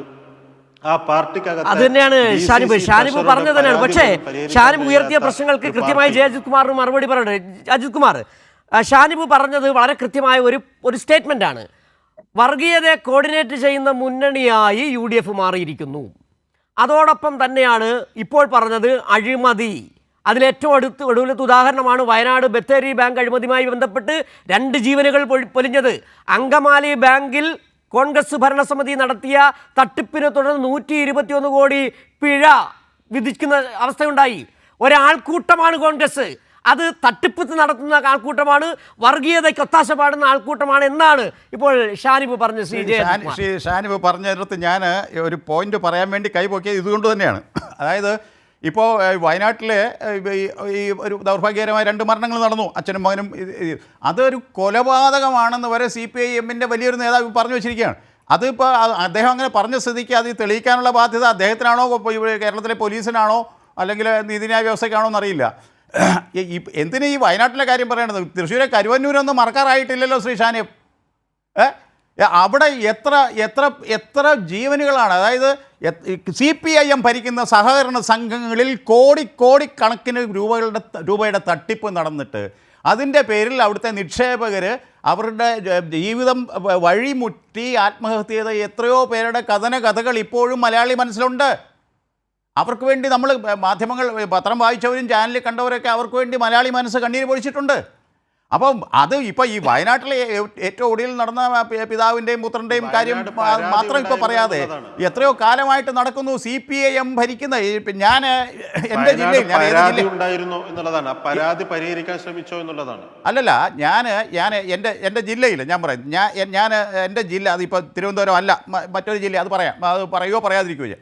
ആ പാർട്ടിക്കകത്ത് അത് തന്നെയാണ് ഷാനിബ് പറഞ്ഞത് തന്നെയാണ്. പക്ഷേ ഷാനിബ് ഉയർത്തിയ പ്രശ്നങ്ങൾക്ക് കൃത്യമായി അജിത് കുമാറിന് മറുപടി പറയട്ടെ. അജിത് കുമാർ, ഷാനിബ് പറഞ്ഞത് വളരെ കൃത്യമായ ഒരു സ്റ്റേറ്റ്മെന്റ് ആണ്. വർഗീയതയെ കോർഡിനേറ്റ് ചെയ്യുന്ന മുന്നണിയായി UDF മാറിയിരിക്കുന്നു. അതോടൊപ്പം തന്നെയാണ് ഇപ്പോൾ പറഞ്ഞത് അഴിമതി. അതിലേറ്റവും ഒടുവിലത്തെ ഉദാഹരണമാണ് വയനാട് ബത്തേരി ബാങ്ക് അഴിമതിയുമായി ബന്ധപ്പെട്ട് 2 ജീവനുകൾ പൊലിഞ്ഞത്. അങ്കമാലി ബാങ്കിൽ കോൺഗ്രസ് ഭരണസമിതി നടത്തിയ തട്ടിപ്പിനെ തുടർന്ന് 121 കോടി പിഴ വിധിക്കുന്ന അവസ്ഥയുണ്ടായി. ഒരാൾക്കൂട്ടമാണ് കോൺഗ്രസ്, അത് തട്ടിപ്പ് നടത്തുന്ന ആൾക്കൂട്ടമാണ്, വർഗീയതയ്ക്ക് ഒത്താശ പാടുന്ന ആൾക്കൂട്ടമാണ് എന്നാണ് ഇപ്പോൾ ഷാനിബ് പറഞ്ഞത്. ഷാനിബ് പറഞ്ഞതിനകത്ത് ഞാൻ ഒരു പോയിന്റ് പറയാൻ വേണ്ടി കൈപൊക്കിയത് ഇതുകൊണ്ട് തന്നെയാണ്. അതായത് ഇപ്പോൾ വയനാട്ടിലെ ഈ ഒരു ദൗർഭാഗ്യകരമായ 2 മരണങ്ങൾ നടന്നു, അച്ഛനും മകനും. അതൊരു കൊലപാതകമാണെന്ന് വരെ CPIMൻ്റെ വലിയൊരു നേതാവ് പറഞ്ഞു വെച്ചിരിക്കുകയാണ്. അതിപ്പോൾ അദ്ദേഹം അങ്ങനെ പറഞ്ഞ സ്ഥിതിക്ക് അത് തെളിയിക്കാനുള്ള ബാധ്യത അദ്ദേഹത്തിനാണോ, കേരളത്തിലെ പോലീസിനാണോ, അല്ലെങ്കിൽ നീതിന്യായ വ്യവസ്ഥയ്ക്കാണോ എന്നറിയില്ല. എന്തിനാ ഈ വയനാട്ടിലെ കാര്യം പറയണത്? തൃശ്ശൂരെ കരുവന്നൂരൊന്നും മറക്കാറായിട്ടില്ലല്ലോ ശ്രീ ഷാനിബ്. അവിടെ എത്ര ജീവനുകളാണ്. അതായത് CPIM ഭരിക്കുന്ന സഹകരണ സംഘങ്ങളിൽ കോടിക്കണക്കിന് രൂപയുടെ തട്ടിപ്പ് നടന്നിട്ട് അതിൻ്റെ പേരിൽ അവിടുത്തെ നിക്ഷേപകർ അവരുടെ ജീവിതം വഴിമുട്ടി ആത്മഹത്യ ചെയ്ത എത്രയോ പേരുടെ കഥകൾ ഇപ്പോഴും മലയാളി മനസ്സിലുണ്ട്. അവർക്ക് വേണ്ടി നമ്മൾ മാധ്യമങ്ങൾ, പത്രം വായിച്ചവരും ചാനലിൽ കണ്ടവരൊക്കെ അവർക്ക് വേണ്ടി മലയാളി മനസ്സ് കണ്ണീര് പൊഴിച്ചിട്ടുണ്ട്. അപ്പം അത് ഇപ്പം ഈ വയനാട്ടിലെ ഏറ്റവും ഒടുവിൽ നടന്ന പിതാവിൻ്റെയും പുത്രൻ്റെയും കാര്യം മാത്രം ഇപ്പോൾ പറയാതെ എത്രയോ കാലമായിട്ട് നടക്കുന്നു. CPIM ഭരിക്കുന്ന ഞാൻ എൻ്റെ ജില്ലയിൽ പരാതി ഉണ്ടായിരുന്നു എന്നുള്ളതാണ്, പരാതി പരിഹരിക്കാൻ ശ്രമിച്ചോ എന്നുള്ളതാണ്. അല്ലല്ല, ഞാൻ എൻ്റെ ജില്ലയിൽ ഞാൻ പറയാം, ഞാൻ എൻ്റെ ജില്ല അതിപ്പോൾ തിരുവനന്തപുരം അല്ല, മറ്റൊരു ജില്ല, അത് പറയുകയോ പറയാതിരിക്കുകയോ.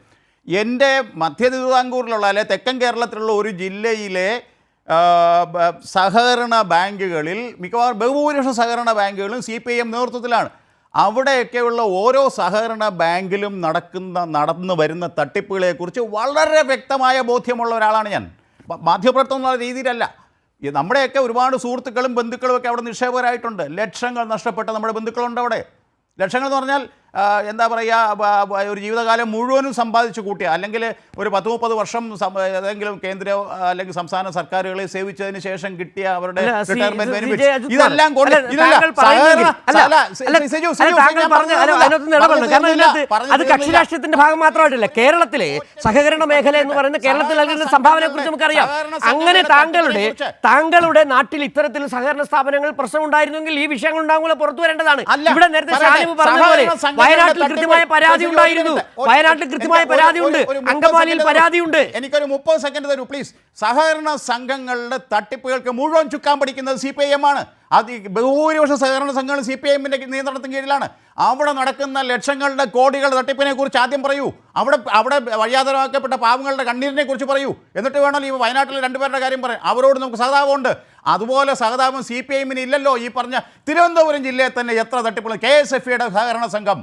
എൻ്റെ മധ്യ തിരുവിതാംകൂറിലുള്ള അല്ലെ തെക്കൻ കേരളത്തിലുള്ള ഒരു ജില്ലയിലെ സഹകരണ ബാങ്കുകളിൽ മിക്കവാറും ബഹുഭൂരിപക്ഷം സഹകരണ ബാങ്കുകളും CPIM നേതൃത്വത്തിലാണ്. അവിടെയൊക്കെയുള്ള ഓരോ സഹകരണ ബാങ്കിലും നടന്നു വരുന്ന തട്ടിപ്പുകളെക്കുറിച്ച് വളരെ വ്യക്തമായ ബോധ്യമുള്ള ഒരാളാണ് ഞാൻ. മാധ്യമപ്രവർത്തനം എന്നുള്ള രീതിയിലല്ല. നമ്മുടെയൊക്കെ ഒരുപാട് സുഹൃത്തുക്കളും ബന്ധുക്കളും ഒക്കെ അവിടെ നിക്ഷേപകരായിട്ടുണ്ട്. ലക്ഷങ്ങൾ നഷ്ടപ്പെട്ട നമ്മുടെ ബന്ധുക്കളുണ്ട് അവിടെ. ലക്ഷങ്ങൾ എന്ന് പറഞ്ഞാൽ എന്താ പറയുക, ഒരു ജീവിതകാലം മുഴുവനും സമ്പാദിച്ചു കൂട്ടിയ, അല്ലെങ്കിൽ ഒരു 10-30 വർഷം ഏതെങ്കിലും കേന്ദ്ര അല്ലെങ്കിൽ സംസ്ഥാന സർക്കാരുകളെ സേവിച്ചതിന് ശേഷം കിട്ടിയ അവരുടെ റിട്ടയർമെന്റ് ബെനിഫിറ്റ്, ഇതെല്ലാം കൊണ്ട് അത് കക്ഷി രാഷ്ട്രീയത്തിന്റെ ഭാഗം മാത്രമായിട്ടില്ല. കേരളത്തിലെ സഹകരണ മേഖല എന്ന് പറയുന്ന കേരളത്തിൽ നൽകുന്ന സംഭാവനയെ കുറിച്ച് നമുക്കറിയാം. അങ്ങനെ താങ്കളുടെ നാട്ടിൽ ഇത്തരത്തിൽ സഹകരണ സ്ഥാപനങ്ങൾ പ്രശ്നമുണ്ടായിരുന്നെങ്കിൽ ഈ വിഷയങ്ങൾ ഉണ്ടാകുമ്പോൾ പുറത്തു വരേണ്ടതാണ്. ഇവിടെ നേരത്തെ ഷാനിബ് പറഞ്ഞതുപോലെ വയനാട്ടിൽ കൃത്യമായ പരാതി ഉണ്ടായിരുന്നു. വയനാട്ടിൽ കൃത്യമായ പരാതിയുണ്ട്, അങ്കമാലിയിൽ പരാതിയുണ്ട്. എനിക്കൊരു 30 സെക്കൻഡ് തരൂ പ്ലീസ്. സഹകരണ സംഘങ്ങളുടെ തട്ടിപ്പുകൾക്ക് മുഴുവൻ ചുക്കാൻ പിടിക്കുന്നത് CPIM ആണ്. അത് ബഹുഭൂരിപക്ഷ സഹകരണ സംഘങ്ങൾ CPIM-ന്റെ നിയന്ത്രണത്തിന് കീഴിലാണ്. അവിടെ നടക്കുന്ന ലക്ഷങ്ങളുടെ കോടികളുടെ തട്ടിപ്പിനെ കുറിച്ച് ആദ്യം പറയൂ. അവിടെ വഴിയാതരമാക്കപ്പെട്ട പാവങ്ങളുടെ കണ്ണീരിനെ കുറിച്ച് പറയൂ. എന്നിട്ട് വേണമല്ലോ ഈ വയനാട്ടിലെ 2 പേരുടെ കാര്യം പറയാം. അവരോട് നമുക്ക് സഹതാപമുണ്ട്. അതുപോലെ സഹതാപം CPIM-ന് ഇല്ലല്ലോ. ഈ പറഞ്ഞ തിരുവനന്തപുരം ജില്ലയിൽ തന്നെ എത്ര തട്ടിപ്പുകൾ. KSFE-യുടെ സഹകരണ സംഘം,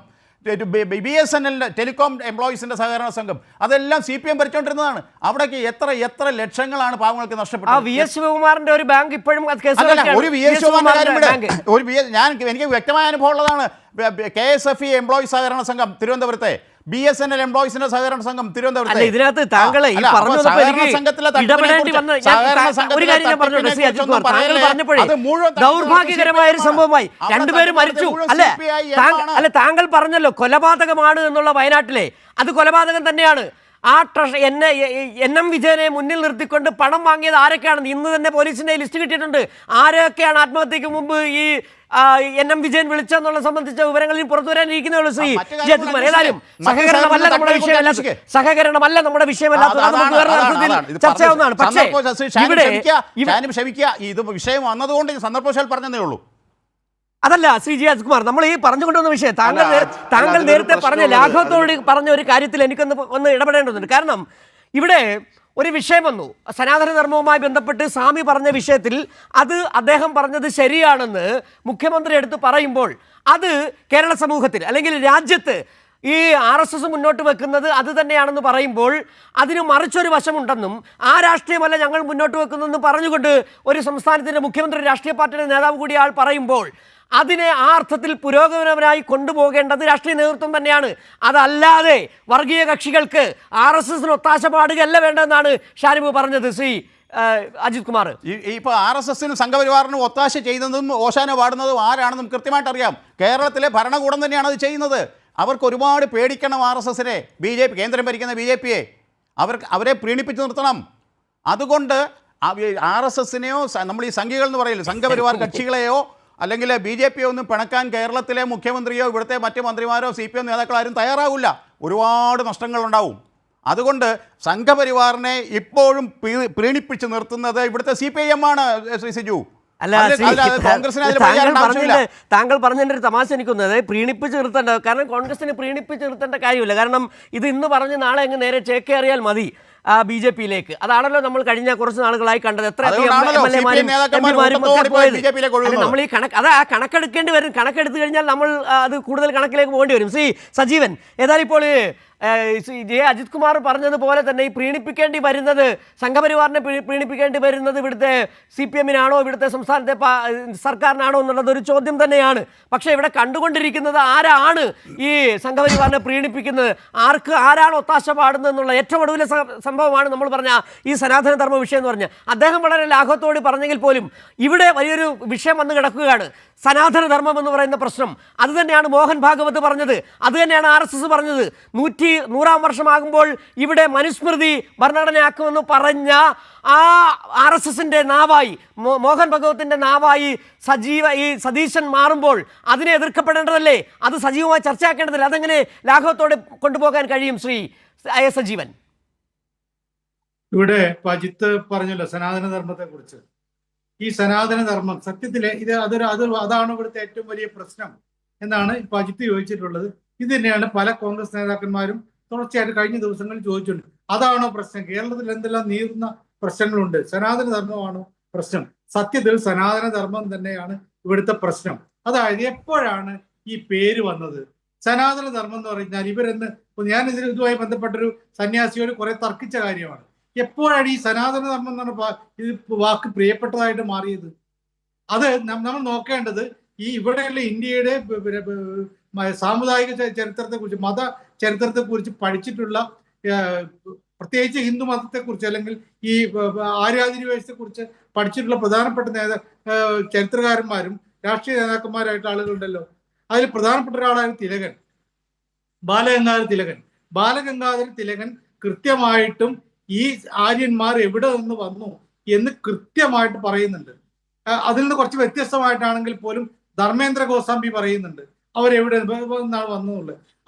BSNL ടെലികോം എംപ്ലോയീസിൻ്റെ സഹകരണ സംഘം, അതെല്ലാം CPIM ഭരിച്ചുകൊണ്ടിരുന്നതാണ്. അവിടേക്ക് എത്ര ലക്ഷങ്ങളാണ് പാവങ്ങൾക്ക് നഷ്ടപ്പെട്ടത്. VS ശിവകുമാറിന്റെ ഒരു ബാങ്ക് ഇപ്പോഴും എനിക്ക് വ്യക്തമായ അനുഭവം ഉള്ളതാണ്. KSFE എംപ്ലോയീസ് സഹകരണ സംഘം തിരുവനന്തപുരത്തെ, BSNL എംപ്ലോയീസിന്റെ സഹകരണ സംഘം തിരുവനന്തപുരത്തെ. ഇതിനകത്ത് താങ്കൾ ദൗർഭാഗ്യകരമായ ഒരു സംഭവമായി 2 പേര് മരിച്ചു അല്ലെ? താങ്കൾ പറഞ്ഞല്ലോ കൊലപാതകമാണ് എന്നുള്ള വയനാട്ടിലെ, അത് കൊലപാതകം തന്നെയാണ്. ആ NM വിജയനെ മുന്നിൽ നിർത്തിക്കൊണ്ട് പണം വാങ്ങിയത് ആരൊക്കെയാണെന്ന് ഇന്ന് തന്നെ പോലീസിന്റെ ലിസ്റ്റ് കിട്ടിയിട്ടുണ്ട്. ആരൊക്കെയാണ് ആത്മഹത്യക്ക് മുമ്പ് ഈ NM വിജയൻ വിളിച്ചെന്നുള്ള സംബന്ധിച്ച വിവരങ്ങളിൽ പുറത്തു വരാനിരിക്കുന്നേ ശ്രീ ജയകുമാർ. ഏതായാലും സഹകരണമല്ല നമ്മുടെ വിഷയമല്ലാത്തത്, സഹകരണമല്ല നമ്മുടെ വിഷയമല്ലാത്തത്, നമുക്ക് വേറെ അർത്ഥത്തിൽ ചർച്ചയാവുന്നതാണ്. പക്ഷേ ഇവിടെ ഇത് വിഷയം വന്നതുകൊണ്ട് സന്ദർഭവശാൽ പറഞ്ഞതേ ഉള്ളൂ. അതല്ല ശ്രീ ജയകുമാർ, നമ്മൾ ഈ പറഞ്ഞുകൊണ്ടുവന്ന വിഷയം താങ്കൾ നേരത്തെ പറഞ്ഞ ലാഘവത്തോട് പറഞ്ഞ ഒരു കാര്യത്തിൽ എനിക്കൊന്ന് ഇടപെടേണ്ടതുണ്ട്. കാരണം ഇവിടെ ഒരു വിഷയം വന്നു, സനാതന ധർമ്മവുമായി ബന്ധപ്പെട്ട് സ്വാമി പറഞ്ഞ വിഷയത്തിൽ അത് അദ്ദേഹം പറഞ്ഞത് ശരിയാണെന്ന് മുഖ്യമന്ത്രി എടുത്ത് പറയുമ്പോൾ അത് കേരള സമൂഹത്തിൽ അല്ലെങ്കിൽ രാജ്യത്ത് ഈ RSS മുന്നോട്ട് വെക്കുന്നത് അത് തന്നെയാണെന്ന് പറയുമ്പോൾ അതിന് മറിച്ചൊരു വശമുണ്ടെന്നും ആ രാഷ്ട്രീയമല്ല ഞങ്ങൾ മുന്നോട്ട് വെക്കുന്നതെന്ന് പറഞ്ഞുകൊണ്ട് ഒരു സംസ്ഥാനത്തിൻ്റെ മുഖ്യമന്ത്രി രാഷ്ട്രീയ പാർട്ടിയുടെ നേതാവ് കൂടി ആൾ പറയുമ്പോൾ അതിനെ ആ അർത്ഥത്തിൽ പുരോഗമനപരമായി കൊണ്ടുപോകേണ്ടത് രാഷ്ട്രീയ നേതൃത്വം തന്നെയാണ്. അതല്ലാതെ വർഗീയ കക്ഷികൾക്ക് RSS-ന് ഒത്താശ പാടുകയല്ല വേണ്ടതെന്നാണ് ഷാനിബ് പറഞ്ഞത്. ശ്രീ അജിത് കുമാർ, ഇപ്പോൾ RSS-നും സംഘപരിവാറിനും ഒത്താശ ചെയ്യുന്നതും ഓശാന പാടുന്നതും ആരാണെന്നും കൃത്യമായിട്ട് അറിയാം. കേരളത്തിലെ ഭരണകൂടം തന്നെയാണ് അത് ചെയ്യുന്നത്. അവർക്ക് ഒരുപാട് പേടിക്കണം RSS-നെ, BJP കേന്ദ്രം ഭരിക്കുന്ന BJP-യെ അവരെ പ്രീണിപ്പിച്ച് നിർത്തണം. അതുകൊണ്ട് RSS-നെയോ നമ്മൾ ഈ സംഘികൾ എന്ന് പറയില്ല, സംഘപരിവാർ കക്ഷികളെയോ അല്ലെങ്കിൽ BJP-യെ ഒന്നും പിണക്കാൻ കേരളത്തിലെ മുഖ്യമന്ത്രിയോ ഇവിടുത്തെ മറ്റ് മന്ത്രിമാരോ CPM നേതാക്കളാരും തയ്യാറാവില്ല. ഒരുപാട് നഷ്ടങ്ങളുണ്ടാവും. അതുകൊണ്ട് സംഘപരിവാറിനെ ഇപ്പോഴും പ്രീണിപ്പിച്ച് നിർത്തുന്നത് ഇവിടുത്തെ CPIM ആണ് ശ്രീ സിജു. താങ്കൾ പറഞ്ഞതിൻ്റെ ഒരു തമാശ എനിക്കൊന്നത് പ്രീണിപ്പിച്ച് നിർത്തേണ്ട, കാരണം കോൺഗ്രസിന് പ്രീണിപ്പിച്ച് നിർത്തേണ്ട കാര്യമില്ല. കാരണം ഇത് ഇന്ന് പറഞ്ഞ് നാളെ അങ്ങ് നേരെ ചേക്കേറിയാൽ മതി BJP-യിലേക്ക്. അതാണല്ലോ നമ്മൾ കഴിഞ്ഞ കുറച്ച് നാളുകളായി കണ്ടത്. എത്രയധികം MLA-മാരും ഒക്കെ പോയത്. നമ്മൾ ഈ കണക്കെടുക്കേണ്ടി വരും. കണക്കെടുത്തു കഴിഞ്ഞാൽ നമ്മൾ അത് കൂടുതൽ കണക്കിലേക്ക് പോകേണ്ടി വരും. ശ്രീ സജീവൻ, ഏതായാലും ഇപ്പോൾ അജിത് കുമാർ പറഞ്ഞതുപോലെ തന്നെ ഈ പ്രീണിപ്പിക്കേണ്ടി വരുന്നത്, സംഘപരിവാറിനെ പ്രീണിപ്പിക്കേണ്ടി വരുന്നത് ഇവിടുത്തെ CPM-നാണോ ഇവിടുത്തെ സംസ്ഥാനത്തെ സർക്കാരിനാണോ എന്നുള്ളത് ഒരു ചോദ്യം തന്നെയാണ്. പക്ഷേ ഇവിടെ കണ്ടുകൊണ്ടിരിക്കുന്നത് ആരാണ് ഈ സംഘപരിവാറിനെ പ്രീണിപ്പിക്കുന്നത്, ആരാണ് ഒത്താശ പാടുന്നത് എന്നുള്ള ഏറ്റവും ഒടുവിലെ സംഭവമാണ് നമ്മൾ പറഞ്ഞ ഈ സനാതന ധർമ്മ വിഷയം എന്ന് പറഞ്ഞാൽ. അദ്ദേഹം വളരെ ലാഘവത്തോട് പറഞ്ഞെങ്കിൽ പോലും ഇവിടെ വലിയൊരു വിഷയം വന്ന് കിടക്കുകയാണ്. സനാതന ധർമ്മം എന്ന് പറയുന്ന പ്രശ്നം അത് തന്നെയാണ് മോഹൻ ഭാഗവത് പറഞ്ഞത്, അത് തന്നെയാണ് RSS പറഞ്ഞത്. 100-ാം വർഷമാകുമ്പോൾ ഇവിടെ മനുസ്മൃതി ഭരണഘടനയാക്കുമെന്ന് പറഞ്ഞ ആ RSSന്റെ നാവായി മോഹൻ ഭഗവത്തിന്റെ നാവായി ഈ സതീശൻ മാറുമ്പോൾ അതിനെ എതിർക്കപ്പെടേണ്ടതല്ലേ? അത് സജീവമായി ചർച്ചയാക്കേണ്ടതല്ലേ? അതെങ്ങനെ ലാഘവത്തോടെ കൊണ്ടുപോകാൻ കഴിയും ശ്രീ സജീവൻ? ഇവിടെ അജിത്ത് പറഞ്ഞല്ലോ സനാതന ധർമ്മത്തെ കുറിച്ച്. ഈ സനാതന ധർമ്മം സത്യത്തിലെ അതാണ് ഇവിടുത്തെ ഏറ്റവും വലിയ പ്രശ്നം എന്നാണ് ഇപ്പൊ അജിത്ത് ചോദിച്ചിട്ടുള്ളത്. ഇത് തന്നെയാണ് പല കോൺഗ്രസ് നേതാക്കന്മാരും തുടർച്ചയായിട്ട് കഴിഞ്ഞ ദിവസങ്ങളിൽ ചോദിച്ചിട്ടുണ്ട്. അതാണോ പ്രശ്നം? കേരളത്തിൽ എന്തെല്ലാം നീറുന്ന പ്രശ്നങ്ങളുണ്ട്, സനാതന ധർമ്മമാണോ പ്രശ്നം? സത്യത്തിൽ സനാതന ധർമ്മം തന്നെയാണ് ഇവിടുത്തെ പ്രശ്നം. അതായത് എപ്പോഴാണ് ഈ പേര് വന്നത്? സനാതന ധർമ്മം എന്ന് പറഞ്ഞാൽ ഞാൻ ഇതുമായി ബന്ധപ്പെട്ടൊരു സന്യാസിയോട് കുറെ തർക്കിച്ച കാര്യമാണ്. എപ്പോഴാണ് ഈ സനാതന ധർമ്മം എന്നാണ് ഇത് വാക്ക് പ്രിയപ്പെട്ടതായിട്ട് മാറിയത്? അത് നമ്മൾ നോക്കേണ്ടത് ഈ ഇവിടെയുള്ള ഇന്ത്യയുടെ സാമുദായിക ചരിത്രത്തെക്കുറിച്ച്, മത ചരിത്രത്തെക്കുറിച്ച് പഠിച്ചിട്ടുള്ള, പ്രത്യേകിച്ച് ഹിന്ദു മതത്തെക്കുറിച്ച് അല്ലെങ്കിൽ ഈ ആര്യാധിനിവേശത്തെക്കുറിച്ച് പഠിച്ചിട്ടുള്ള പ്രധാനപ്പെട്ട ചരിത്രകാരന്മാരും രാഷ്ട്രീയ നേതാക്കന്മാരായിട്ട് ആളുകളുണ്ടല്ലോ. അതിൽ പ്രധാനപ്പെട്ട ഒരാളായിരുന്നു തിലകൻ, ബാലഗംഗാധര തിലകൻ കൃത്യമായിട്ടും ഈ ആര്യന്മാർ എവിടെ നിന്ന് വന്നു എന്ന് കൃത്യമായിട്ട് പറയുന്നുണ്ട്. അതിൽ നിന്ന് കുറച്ച് വ്യത്യസ്തമായിട്ടാണെങ്കിൽ പോലും ധർമ്മേന്ദ്ര ഗോസ്വാമി പറയുന്നുണ്ട് അവരെവിടെ നിന്നാണ് വന്നതുള്ളത്.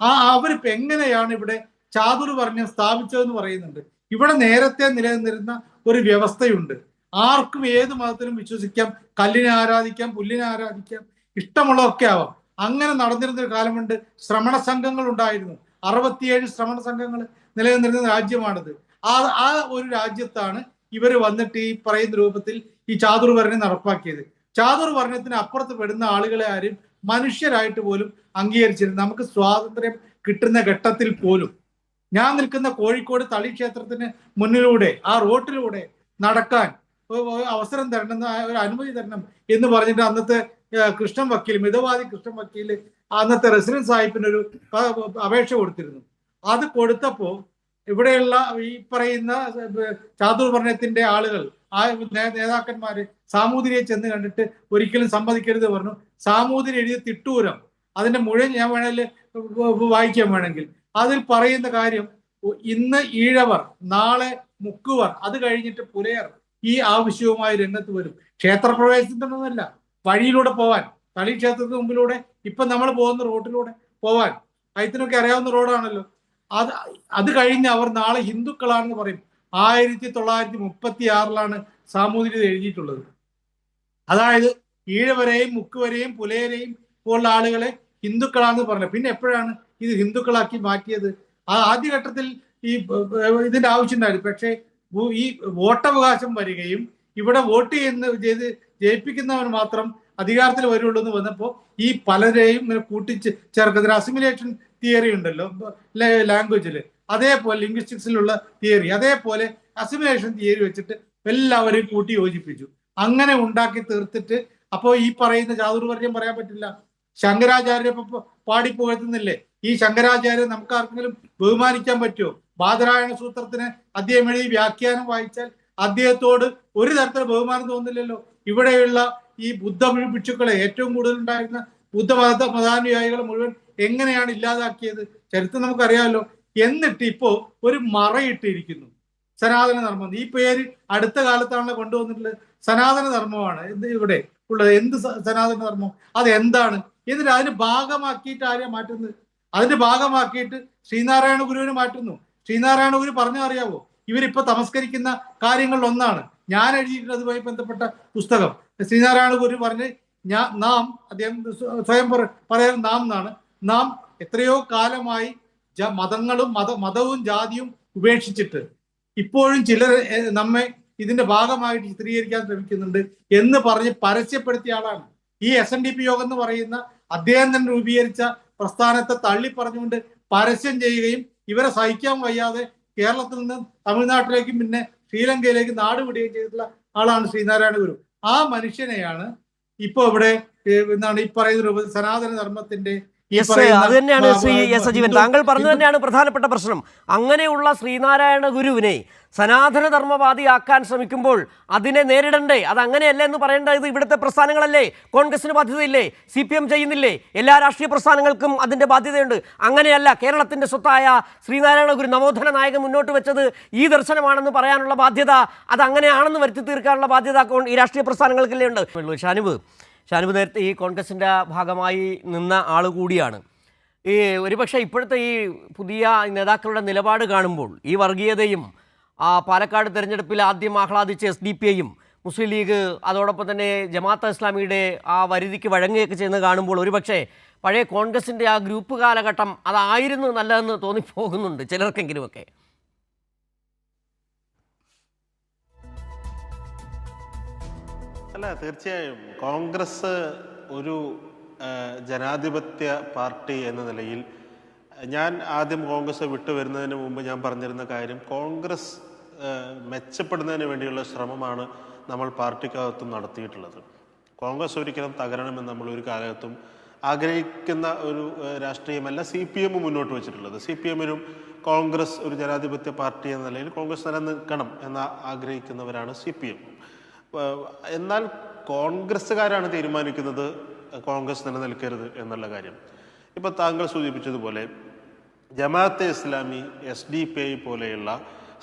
അവരിപ്പോ എങ്ങനെയാണ് ഇവിടെ ചാതുർവർണ്ണ്യം സ്ഥാപിച്ചതെന്ന് പറയുന്നുണ്ട്. ഇവിടെ നേരത്തെ നിലനിന്നിരുന്ന ഒരു വ്യവസ്ഥയുണ്ട്. ആർക്കും ഏത് മതത്തിലും വിശ്വസിക്കാം, കല്ലിനെ ആരാധിക്കാം, പുല്ലിനെ ആരാധിക്കാം, ഇഷ്ടമുള്ളതൊക്കെ ആവാം. അങ്ങനെ നടന്നിരുന്ന ഒരു കാലമുണ്ട്. ശ്രമണ സംഘങ്ങൾ ഉണ്ടായിരുന്നു. 67 ശ്രമണ സംഘങ്ങൾ നിലനിന്നിരുന്ന രാജ്യമാണിത്. ആ ഒരു രാജ്യത്താണ് ഇവർ വന്നിട്ട് ഈ പറയുന്ന രൂപത്തിൽ ഈ ചാതുർവർണ്ണ്യം നടപ്പാക്കിയത്. ചാതുർവർണ്ണ്യത്തിന് അപ്പുറത്ത് പെടുന്ന ആളുകളെ ആരും മനുഷ്യരായിട്ട് പോലും അംഗീകരിച്ചിരുന്നു. നമുക്ക് സ്വാതന്ത്ര്യം കിട്ടുന്ന ഘട്ടത്തിൽ പോലും ഞാൻ നിൽക്കുന്ന കോഴിക്കോട് തളി ക്ഷേത്രത്തിന് മുന്നിലൂടെ ആ റോട്ടിലൂടെ നടക്കാൻ അവസരം തരണം, ഒരു അനുമതി തരണം എന്ന് പറഞ്ഞിട്ട് അന്നത്തെ കൃഷ്ണൻ വക്കീൽ, മിതവാദി കൃഷ്ണൻ വക്കീൽ അന്നത്തെ റെസിഡൻസ് സാഹിബിനൊരു അപേക്ഷ കൊടുത്തിരുന്നു. അത് കൊടുത്തപ്പോ ഇവിടെയുള്ള ഈ പറയുന്ന ചാതുർവർണ്ണ്യത്തിന്റെ ആളുകൾ, ആ നേതാക്കന്മാര് സാമൂതിരിയെ ചെന്ന് കണ്ടിട്ട് ഒരിക്കലും സമ്മതിക്കരുത് പറഞ്ഞു. സാമൂതിരി എഴുതിയ തിട്ടൂരം, അതിന്റെ മുഴുവൻ ഞാൻ വേണമെങ്കിൽ വായിക്കാൻ വേണമെങ്കിൽ, അതിൽ പറയുന്ന കാര്യം ഇന്ന് ഈഴവർ, നാളെ മുക്കുവർ, അത് കഴിഞ്ഞിട്ട് പുലയർ ഈ ആവശ്യവുമായി രംഗത്ത് വരും. ക്ഷേത്രപ്രവേശനത്തിനൊന്നുമല്ല, വഴിയിലൂടെ പോവാൻ, തളി ക്ഷേത്രത്തിന് മുമ്പിലൂടെ ഇപ്പൊ നമ്മൾ പോകുന്ന റോഡിലൂടെ പോവാൻ. അതിനൊക്കെ അറിയാവുന്ന റോഡാണല്ലോ. അത് കഴിഞ്ഞ് അവർ നാളെ ഹിന്ദുക്കളാണെന്ന് പറയും. 1936 സാമൂതിരി എഴുതിയിട്ടുള്ളത്. അതായത് ഈഴവരെയും മുക്കുവരെയും പുലയരെയും പോലുള്ള ആളുകളെ ഹിന്ദുക്കളാണെന്ന് പറഞ്ഞു. പിന്നെ എപ്പോഴാണ് ഇത് ഹിന്ദുക്കളാക്കി മാറ്റിയത്? ആദ്യഘട്ടത്തിൽ ഇതിന്റെ ആവശ്യം ഉണ്ടായിരുന്നു. പക്ഷേ ഈ വോട്ടവകാശം വരികയും ഇവിടെ വോട്ട് ചെയ്ത് ജയിപ്പിക്കുന്നവർ മാത്രം അധികാരത്തിൽ വരുള്ളൂ എന്ന് വന്നപ്പോൾ ഈ പലരെയും കൂട്ടിച്ച് ചേർക്കുന്ന അസിമിലേഷൻ തിയറി ഉണ്ടല്ലോ ലാംഗ്വേജിൽ, അതേപോലെ ലിംഗ്വിസ്റ്റിക്സിലുള്ള തിയറി, അതേപോലെ അസിമിലേഷൻ തിയറി വെച്ചിട്ട് എല്ലാവരെയും കൂട്ടി യോജിപ്പിച്ചു. അങ്ങനെ ഉണ്ടാക്കി തീർത്തിട്ട് അപ്പോൾ ഈ പറയുന്ന ചാതുർവർണ്ണ്യം പറയാൻ പറ്റില്ല. ശങ്കരാചാര്യ പാടിപ്പോകുന്നില്ലേ? ഈ ശങ്കരാചാര്യ നമുക്ക് ആർക്കെങ്കിലും ബഹുമാനിക്കാൻ പറ്റുമോ? ബാദരായണ സൂത്രത്തിന് അദ്ദേഹം എഴുതി വ്യാഖ്യാനം വായിച്ചാൽ അദ്ദേഹത്തോട് ഒരു തരത്തിലുള്ള ബഹുമാനം തോന്നില്ലല്ലോ. ഇവിടെയുള്ള ഈ ബുദ്ധ ഭിക്ഷുക്കളെ, ഏറ്റവും കൂടുതൽ ഉണ്ടായിരുന്ന മതാനുയായികളെ മുഴുവൻ എങ്ങനെയാണ് ഇല്ലാതാക്കിയത്? ചരിത്രം നമുക്കറിയാമല്ലോ. എന്നിട്ട് ഇപ്പോ ഒരു മറയിട്ടിരിക്കുന്നു സനാതന ധർമ്മം. ഈ പേര് അടുത്ത കാലത്താണല്ലോ കൊണ്ടുവന്നിട്ടുള്ളത്. സനാതന ധർമ്മമാണ് ഇവിടെ ഉള്ളത്. എന്ത് സനാതന ധർമ്മം? അതെന്താണ്? എന്നിട്ട് അതിന് ഭാഗമാക്കിയിട്ട് ആരെയാ മാറ്റുന്നത്? അതിന്റെ ഭാഗമാക്കിയിട്ട് ശ്രീനാരായണ ഗുരുവിനെ മാറ്റുന്നു. ശ്രീനാരായണ ഗുരു പറഞ്ഞറിയാവോ? ഇവരിപ്പോ തമസ്കരിക്കുന്ന കാര്യങ്ങളിൽ ഒന്നാണ് ഞാൻ എഴുതിയിട്ടുള്ള അതുമായി ബന്ധപ്പെട്ട പുസ്തകം. ശ്രീനാരായണ ഗുരു പറഞ്ഞ് നാം, അദ്ദേഹം സ്വയം പറയാൻ നാം എന്നാണ്, നാം എത്രയോ കാലമായി മതവും ജാതിയും ഉപേക്ഷിച്ചിട്ട് ഇപ്പോഴും ചിലർ നമ്മെ ഇതിന്റെ ഭാഗമായിട്ട് ചിത്രീകരിക്കാൻ ശ്രമിക്കുന്നുണ്ട് എന്ന് പറഞ്ഞ് പരസ്യപ്പെടുത്തിയ ആളാണ്. ഈ SNDP യോഗം എന്ന് പറയുന്ന അദ്ദേഹം തന്നെ രൂപീകരിച്ച പ്രസ്ഥാനത്തെ തള്ളി പറഞ്ഞുകൊണ്ട് പരസ്യം ചെയ്യുകയും ഇവരെ സഹിക്കാൻ വയ്യാതെ കേരളത്തിൽ നിന്ന് തമിഴ്നാട്ടിലേക്കും പിന്നെ ശ്രീലങ്കയിലേക്ക് നാട് വിടുകയും ചെയ്തിട്ടുള്ള ആളാണ് ശ്രീനാരായണ ഗുരു. ആ മനുഷ്യനെയാണ് ഇപ്പൊ ഇവിടെ എന്താണ് ഈ പറയുന്ന സനാതന ധർമ്മത്തിന്റെ അത് തന്നെയാണ് ശ്രീ എസ് സജീവൻ താങ്കൾ പറഞ്ഞു തന്നെയാണ് പ്രധാനപ്പെട്ട പ്രശ്നം. അങ്ങനെയുള്ള ശ്രീനാരായണ ഗുരുവിനെ സനാതന ധർമ്മവാദിയാക്കാൻ ശ്രമിക്കുമ്പോൾ അതിനെ നേരിടണ്ടേ? അത് അങ്ങനെയല്ല എന്ന് പറയേണ്ടത് ഇവിടുത്തെ പ്രസ്ഥാനങ്ങളല്ലേ? കോൺഗ്രസിന് ബാധ്യതയില്ലേ? CPM ചെയ്യുന്നില്ലേ? എല്ലാ രാഷ്ട്രീയ പ്രസ്ഥാനങ്ങൾക്കും അതിൻ്റെ ബാധ്യതയുണ്ട്. അങ്ങനെയല്ല, കേരളത്തിൻ്റെ സ്വത്തായ ശ്രീനാരായണ ഗുരു നവോത്ഥന നായകൻ മുന്നോട്ട് വെച്ചത് ഈ ദർശനമാണെന്ന് പറയാനുള്ള ബാധ്യത, അത് അങ്ങനെയാണെന്ന് വരുത്തി തീർക്കാനുള്ള ബാധ്യത ഈ രാഷ്ട്രീയ പ്രസ്ഥാനങ്ങൾക്കല്ലേ ഉണ്ട്. ഷാനിബ് നേരത്തെ ഈ കോൺഗ്രസിൻ്റെ ഭാഗമായി നിന്ന ആൾ കൂടിയാണ്. ഈ ഒരുപക്ഷെ ഇപ്പോഴത്തെ ഈ പുതിയ നേതാക്കളുടെ നിലപാട് കാണുമ്പോൾ ഈ വർഗീയതയും പാലക്കാട് തെരഞ്ഞെടുപ്പിൽ ആദ്യം ആഹ്ലാദിച്ച SDPIയും മുസ്ലിം ലീഗ് അതോടൊപ്പം തന്നെ ജമാഅത്തെ ഇസ്ലാമിയുടെ ആ വരുതിക്ക് വഴങ്ങുകയൊക്കെ ചെയ്യുന്നത് കാണുമ്പോൾ ഒരുപക്ഷെ പഴയ കോൺഗ്രസിൻ്റെ ആ ഗ്രൂപ്പ് കാലഘട്ടം അതായിരുന്നു നല്ലതെന്ന് തോന്നിപ്പോകുന്നുണ്ട് ചിലർക്കെങ്കിലുമൊക്കെ. അല്ല, തീർച്ചയായും കോൺഗ്രസ് ഒരു ജനാധിപത്യ പാർട്ടി എന്ന നിലയിൽ ഞാൻ ആദ്യം കോൺഗ്രസ് വിട്ടുവരുന്നതിന് മുമ്പ് ഞാൻ പറഞ്ഞിരുന്ന കാര്യം, കോൺഗ്രസ് മെച്ചപ്പെടുന്നതിന് വേണ്ടിയുള്ള ശ്രമമാണ് നമ്മൾ പാർട്ടിക്കകത്തും നടത്തിയിട്ടുള്ളത്. കോൺഗ്രസ് ഒരിക്കലും തകരണമെന്ന് നമ്മൾ ഒരു കാലത്തും ആഗ്രഹിക്കുന്ന ഒരു രാഷ്ട്രീയമല്ല CPM മുന്നോട്ട് വെച്ചിട്ടുള്ളത്. CPMനും കോൺഗ്രസ് ഒരു ജനാധിപത്യ പാർട്ടി എന്ന നിലയിൽ കോൺഗ്രസ് നിലനിൽക്കണം എന്ന് ആഗ്രഹിക്കുന്നവരാണ് CPM. എന്നാൽ കോൺഗ്രസ്സുകാരാണ് തീരുമാനിക്കുന്നത് കോൺഗ്രസ് നിലനിൽക്കരുത് എന്നുള്ള കാര്യം. ഇപ്പോൾ താങ്കൾ സൂചിപ്പിച്ചതുപോലെ ജമാഅത്തെ ഇസ്ലാമി, SDPI പോലെയുള്ള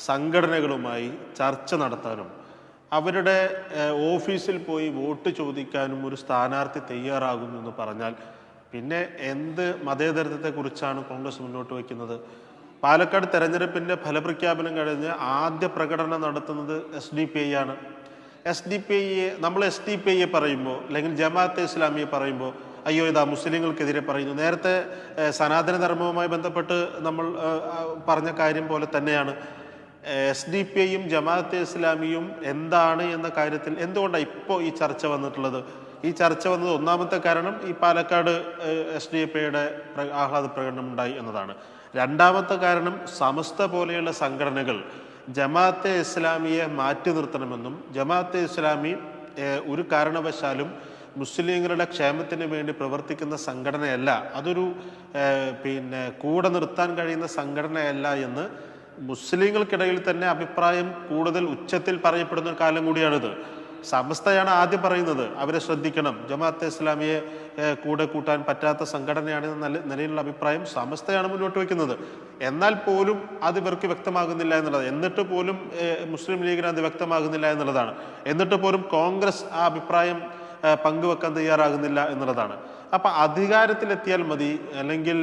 സംഘടനകളുമായി ചർച്ച നടത്താനും അവരുടെ ഓഫീസിൽ പോയി വോട്ട് ചോദിക്കാനും ഒരു സ്ഥാനാർത്ഥി തയ്യാറാകുന്നു എന്ന് പറഞ്ഞാൽ പിന്നെ എന്ത് മതേതരത്വത്തെക്കുറിച്ചാണ് കോൺഗ്രസ് മുന്നോട്ട് വയ്ക്കുന്നത്? പാലക്കാട് തെരഞ്ഞെടുപ്പിൻ്റെ ഫലപ്രഖ്യാപനം കഴിഞ്ഞ് ആദ്യ പ്രകടനം നടത്തുന്നത് SDPI ആണ്. നമ്മൾ SDPIയെ പറയുമ്പോൾ അല്ലെങ്കിൽ ജമാഅത്തെ ഇസ്ലാമിയെ പറയുമ്പോൾ അയ്യോ ഇതാ മുസ്ലിങ്ങൾക്കെതിരെ പറയുന്നു. നേരത്തെ സനാതന ധർമ്മവുമായി ബന്ധപ്പെട്ട് നമ്മൾ പറഞ്ഞ കാര്യം പോലെ തന്നെയാണ് SDPIയും ജമാഅത്തെ ഇസ്ലാമിയും എന്താണ് എന്ന കാര്യത്തിൽ എന്തുകൊണ്ടാണ് ഇപ്പോൾ ഈ ചർച്ച വന്നിട്ടുള്ളത്? ഈ ചർച്ച വന്നത് ഒന്നാമത്തെ കാരണം ഈ പാലക്കാട് SDPIയുടെ ആഹ്ലാദ പ്രകടനം ഉണ്ടായി എന്നതാണ്. രണ്ടാമത്തെ കാരണം സമസ്ത പോലെയുള്ള സംഘടനകൾ ജമാഅത്തെ ഇസ്ലാമിയെ മാറ്റി നിർത്തണമെന്നും ജമാഅത്തെ ഇസ്ലാമി ഒരു കാരണവശാലും മുസ്ലിങ്ങളുടെ ക്ഷേമത്തിന് വേണ്ടി പ്രവർത്തിക്കുന്ന സംഘടനയല്ല, അതൊരു കൂടെ നിർത്താൻ കഴിയുന്ന സംഘടനയല്ല എന്ന് മുസ്ലിങ്ങൾക്കിടയിൽ തന്നെ അഭിപ്രായം കൂടുതൽ ഉച്ചത്തിൽ പറയപ്പെടുന്ന ഒരു കാലം കൂടിയാണിത്. സമസ്തയാണ് ആദ്യം പറയുന്നത് അവരെ ശ്രദ്ധിക്കണം, ജമാഅത്തെ ഇസ്ലാമിയെ കൂടെ കൂട്ടാൻ പറ്റാത്ത സംഘടനയാണെന്ന നിലയിലുള്ള അഭിപ്രായം സമസ്തയാണ് മുന്നോട്ട് വയ്ക്കുന്നത്. എന്നാൽ പോലും അത് ഇവർക്ക് വ്യക്തമാകുന്നില്ല എന്നുള്ളത്, എന്നിട്ട് പോലും മുസ്ലിം ലീഗിന് അത് വ്യക്തമാകുന്നില്ല എന്നുള്ളതാണ്. എന്നിട്ട് പോലും കോൺഗ്രസ് ആ അഭിപ്രായം പങ്കുവെക്കാൻ തയ്യാറാകുന്നില്ല എന്നുള്ളതാണ്. അപ്പം അധികാരത്തിലെത്തിയാൽ മതി, അല്ലെങ്കിൽ